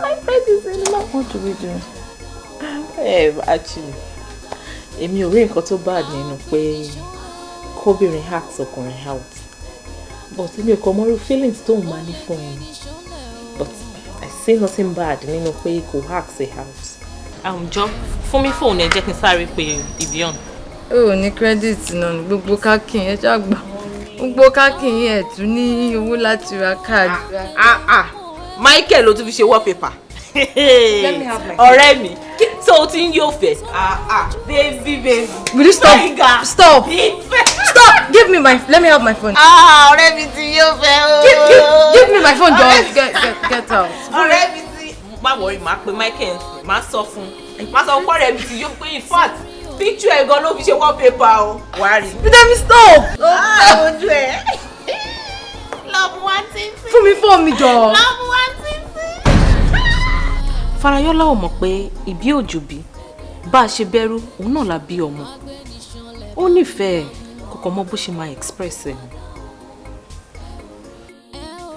My friend is in love. What do we do? Actually, èmi ò rí nǹkan tó bad nínú pé kóbìnrin hacks ọkùnrin out. But èmi ò kọ́ mọ́rú feelings tó ń máa ní fún ẹni. But I see nothing bad nínú pé kò hacks a house. Jọ fún mi fóònù ẹ jẹ́ kí n sáré pé Vivian. Ó ní credit náà ní gbogbo káàkiri ẹ ṣàgbà. Gbogbo káàkiri ẹ tún ní owó láti ra káàdì. Michael ló tún fi ṣe wallpaper. Let me have my phone. Ọ̀rẹ́ mi, so o ti ń yóò fẹ́. Baby. Will you stop? Stop! Stop! Give me let me have my phone. Ọ̀rẹ́ mi ti yóò fẹ́ o. Give me my phone, John. Get out. Ọ̀rẹ́ mi ti. Má worry, má pe Michael, má sọ fún. Má sọ fún ọ̀rẹ́ mi ti yóò pé in fact picture ẹ̀ gan ló fi ṣe wallpaper o. wàá rí. Bídẹ́mi stop. ó bá ojú ẹ̀. love one thing. fún mi fún mi jọ. love one thing. Farayola ò mọ̀ pé ìbí òjò bí bá a ṣe bẹ̀rù òun náà la bí ọmọ. Ó nífẹ̀ẹ́ kọ̀kọ́ mọ bó ṣe máa express ẹ̀.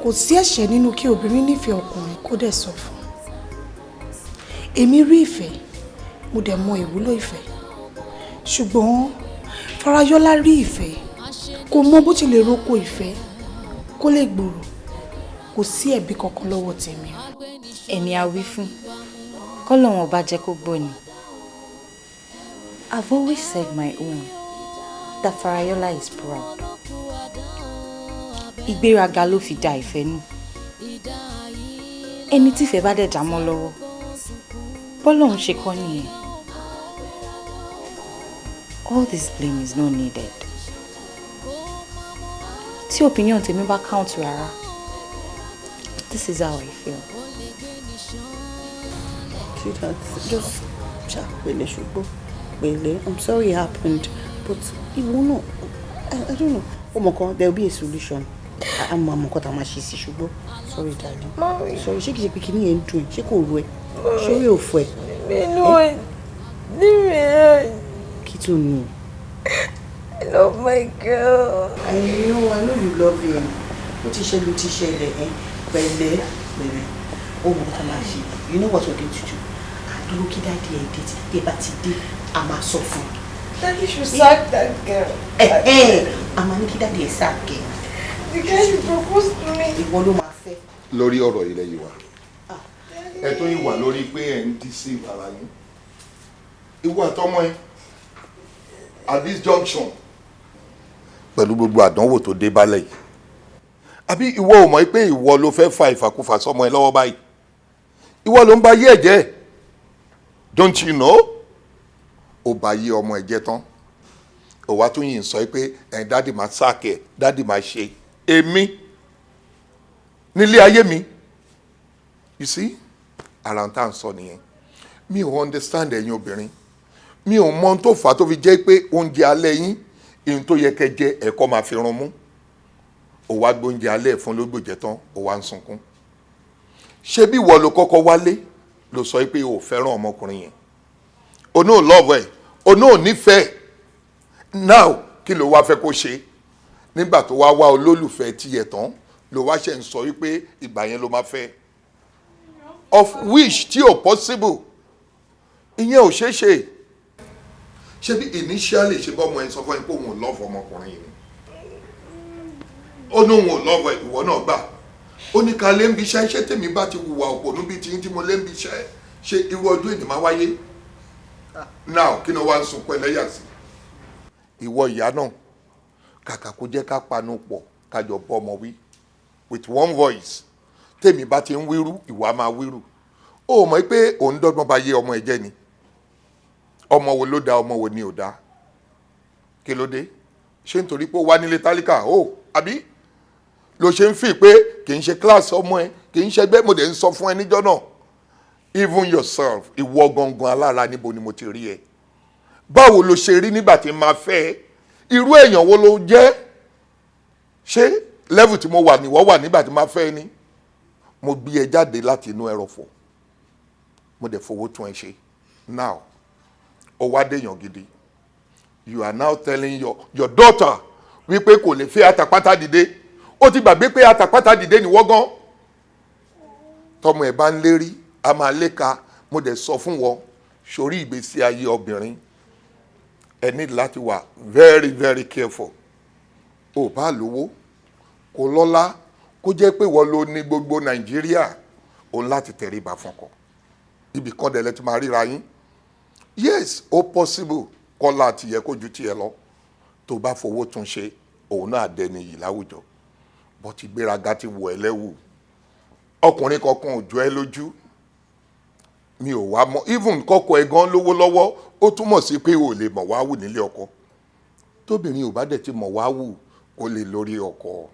Kò sí ẹ̀ṣẹ̀ nínú kí obìnrin nífẹ̀ẹ́ ọkùnrin kó dẹ̀ sọ fún. Èmi rí ìfẹ́, mo dẹ̀ mọ ìwúlò ìfẹ́. Ṣùgbọ́n Farayola rí ìfẹ́, kò mọ bó ti lè roko ìfẹ́ kó lè gbòòrò. Kò sí ẹ̀bi kankan lọ́wọ́ tèmi. Ẹni a wí fún kọ́lọ́run ọba jẹ́ kó gbọ́ ni. I've always said my own that Farayola is proud. Ìgbéraga ló fi da ìfẹ́ nù. Ẹni tí ìfẹ́ bá dẹ̀ já mọ́ lọ́wọ́ bọ́lọ́run ṣe kọ́ nìyẹn. All this blame is not needed. Tí opinion tèmi bá count rárá, this is how I feel. Sweetheart, just pẹ̀lẹ́ ṣùgbọ́n pẹ̀lẹ́. I'm sorry it happened, but ìwọ náà, I don't know. There will be a solution. I'm nǹkan tá a máa ṣe sí ṣùgbọ́n. Sorry, darling. Mommy. Sorry, ṣé kìí ṣe pé kí ni ẹ̀ ń dùn ẹ̀? Ṣé kò ru ẹ̀? Ṣé orí ò fọ ẹ̀? Kí tó ní? I love my girl. I know you love him. Ó ti ṣẹlẹ̀ ẹ̀ pẹ̀lẹ́. Ó mọ̀ tá a máa ṣe. You know what we're going to do? Àdúró kí dáadé ẹ̀ dé tí dé bá ti dé, a máa sọ fún un. Daddy should sack that girl. A máa ní kí dáadé ẹ̀ sack ẹ̀. The guy should propose to me. Ìwọ ló máa fẹ́. Lórí ọ̀rọ̀ ilẹ̀ yìí wà. Ẹ tó yìí wà lórí pé ẹ̀ ń deceive ara yín. Ìwọ àtọmọ ẹ at this junction. Pẹ̀lú gbogbo àdánwò tó dé bálẹ̀ yìí. Àbí ìwọ ò mọ̀ pé ìwọ ló fẹ́ fa ìfàkúfà sọmọ ẹ lọ́wọ́ báyìí. Ìwọ ló ń ba yé ẹ̀ jẹ́. Don't you know? Ó ba yé ọmọ ẹ̀ jẹ́ tán. Ó wá tún yìí ń sọ pé dáàdì máa sáàkì ẹ̀, dáàdì máa ṣe. Èmi nílé ayé mi. You see? Ara ń tà ń sọ nìyẹn. Mi ò understand ẹ̀yin obìnrin. Mi ò mọ ohun tó fà á tó fi jẹ́ pé oúnjẹ alẹ́ yín ihun tó yẹ kẹ́ jẹ ẹ̀kọ́ máa fi run mú. Ó wá gbé oúnjẹ alẹ́ fún lógbòjẹ́ tán, ó wá ń sunkún. Ṣé bí ìwọ ló kọ́kọ́ wálé ló sọ pé o ò fẹ́ràn ọmọkùnrin yẹn? O náà love ẹ̀, o náà nífẹ̀ẹ́. Now kí ló wá fẹ́ kó ṣe? Nígbà tó wá wá olólùfẹ́ tiẹ̀ tán ló wá ṣe ń sọ wípé ìgbà yẹn ló máa fẹ́. Of which tí ò possible. Ìyẹn ò ṣeé ṣe. Ṣé bí initially ṣe bọ́ ọmọ ẹ̀ sọ fún ẹ pé òun ò love ọmọkùnrin yìí ni? Ó ní òun ò love ẹ̀, ìwọ náà gbà. Ó ní ká lé ń bi iṣẹ́ tèmi bá ti hùwà òpònú bíi tí mo lé ń bi iṣẹ́ ṣe irú ọdún èdè máa wáyé. Now kí ni wàá ń sunkún ẹlẹ́yà sí? Ìwọ ìyá náà kàkà kó jẹ́ ká panu pọ̀ kájọ bọ́ ọmọ wí with one voice. Tèmi bá ti ń wíru ìwà máa wíru. Ó mọ̀ pé òun dọ́gbọ́n bá yé ọmọ ẹ jẹ́ ni. Ọmọ wo ló dá ọmọ wo ni ò dá? Kí ló dé? Ṣé nítorí pé ó wá nílé tálíkà? Àbí? Ló ṣe ń fi pé kì í ṣe class ọmọ ẹ, kì í ṣe ẹgbẹ́ mo dẹ̀ ń sọ fún ẹ níjọ́ náà. Even yourself, ìwọ gangan alára níbo ni mo ti rí ẹ? Báwo ló ṣe rí nígbà tí máa fẹ́ ẹ? Irú èèyàn wo ló jẹ́? Ṣé level tí mo wà níwọ wà nígbà tí máa fẹ́ ẹ ni? Mo gbé ẹ jáde láti inú ẹrọ̀fọ̀. Mo dẹ̀ fowó tún ẹ ṣe. Now, ó wá déyàn gidi. You are now telling your daughter wípé kò lè fẹ́ àtàpátá dìde. Ó ti gbàgbé pé àtàpátá dìde ni wọ́n gan. Tọmọ ẹ̀ bá ń lérí, a máa léka. Mo dẹ̀ sọ fún wọn, sórí ìgbésí ayé obìnrin. Ẹ ní láti wà very very careful. Ó bá lówó, kò lọ́lá, kó jẹ́ pé wọ́n ló ní gbogbo Nàìjíríà, òun láti tẹríba fúnkọ. Ibì kan dẹ̀ lẹ ti máa ríra yín. Yes, ó possible kọ́lá tìyẹ kó ju tiẹ̀ lọ. Tó bá fowó tún ṣe, òun náà dẹni yìí láwùjọ. But ìgbéraga ti wọ̀ ẹ́ lẹ́wù. Ọkùnrin kankan ò jọ ẹ́ lójú. Mi ò wá mọ̀, even kọ́kọ́ ẹ̀ gan lówó lọ́wọ́, ó túmọ̀ sí pé o lè mọ̀ wá wù nílé ọkọ. Tóbìnrin ò bá dẹ̀ ti mọ̀ wá wù, kó lè lórí ọkọ.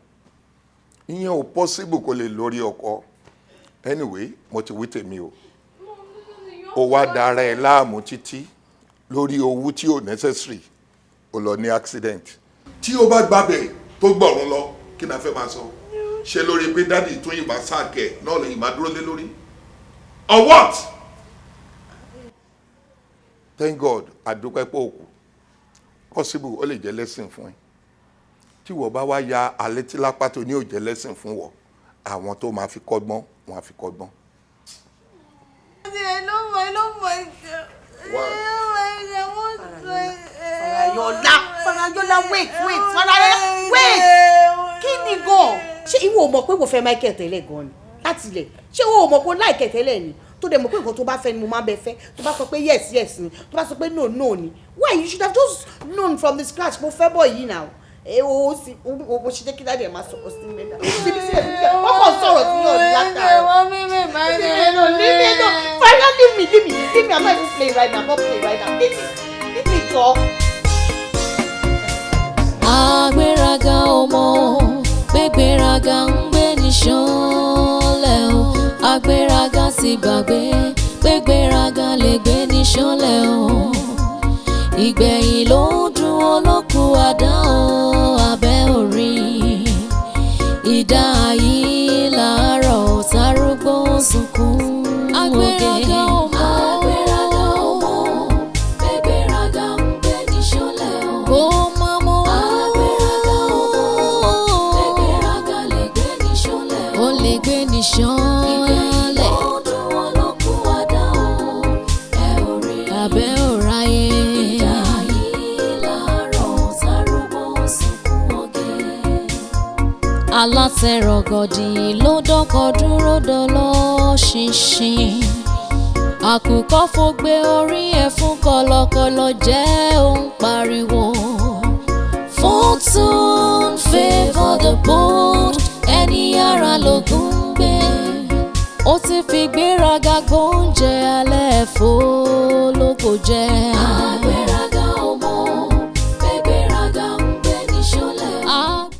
Ìyẹn ò possible kó lè lórí ọkọ. Anyway, mo ti wí tèmi o. Ó wá dára ẹ láàmú títí lórí owó tí ò necessary ó lọ ní accident tí ó bá gbàbẹ̀ tó gbọ̀rún lọ kí ni a fẹ́ máa sọ ṣe lórí pé dádì tún ìbá sáàkẹ́ náà lè máa dúró lé lórí or what? Thank God àdúpẹ́ pé òkú possible ó lè jẹ́ lesson fún ẹ tí wọ́n bá wá ya alẹ́ tí lápá tó ní ò jẹ́ lesson fún wọ́n àwọn tó máa fi kọ́gbọ́n wọn á fi kọ́gbọ́n. Farayola, wait. Kí ni gan? Ṣé ìwọ ò mọ̀ pé mo fẹ́ Michael tẹ́lẹ̀ gan ni? Láti ilẹ̀. Ṣé ìwọ ò mọ̀ pé ó láìkẹ̀ tẹ́lẹ̀ ni? Tó dẹ̀ mọ̀ pé nǹkan tó bá fẹ́ ni mo máa bẹ fẹ́. Tó bá sọ pé yes ni. Tó bá sọ pé no ni. Why? You should have just known from the scratch. Mo fẹ́ bọ̀ yìí now. O ṣe jẹ́ kí dáadé ẹ̀ máa sọ̀rọ̀ sí mi náà. Wọ́n kàn sọ̀rọ̀ sí yọ̀ látara. Finally, leave me. I'm not even playing right now. Leave me talk. Agbéraga ọmọ gbégbéraga ń gbé ní ṣánlẹ̀ o. Agbéraga sì gbàgbé gbégbéraga lè gbé ní ṣánlẹ̀ o. Ìgbẹ̀yìn ló dùn olókùn àdá o abẹ́ orí. Ìdá yìí làárọ̀ tárúgbó sunkún oge. Agbéraga ọmọ gbégbéraga ń gbé ní ṣánlẹ̀ o. Kó má mọ́ agbéraga ọmọ gbégbéraga lè gbé ní ṣánlẹ̀ o. Ó lè gbé ní ṣánlẹ̀. Ìgbẹ̀yìn ló dùn olókùn àdá o abẹ́ òráyé. Alátẹ̀rọ̀gọ̀dì ló dọ́kọ̀ dúró dọ́lọ́ ṣinṣin. Àkùkọ fògbé orí ẹ̀ fún kọ̀lọ̀kọ̀lọ̀ jẹ́ òun pariwo. Fortune favour the bold, ẹni ara lògùn gbé. Ó ti fi gbéraga gbóúnjẹ alẹ́ fò lóko jẹ́.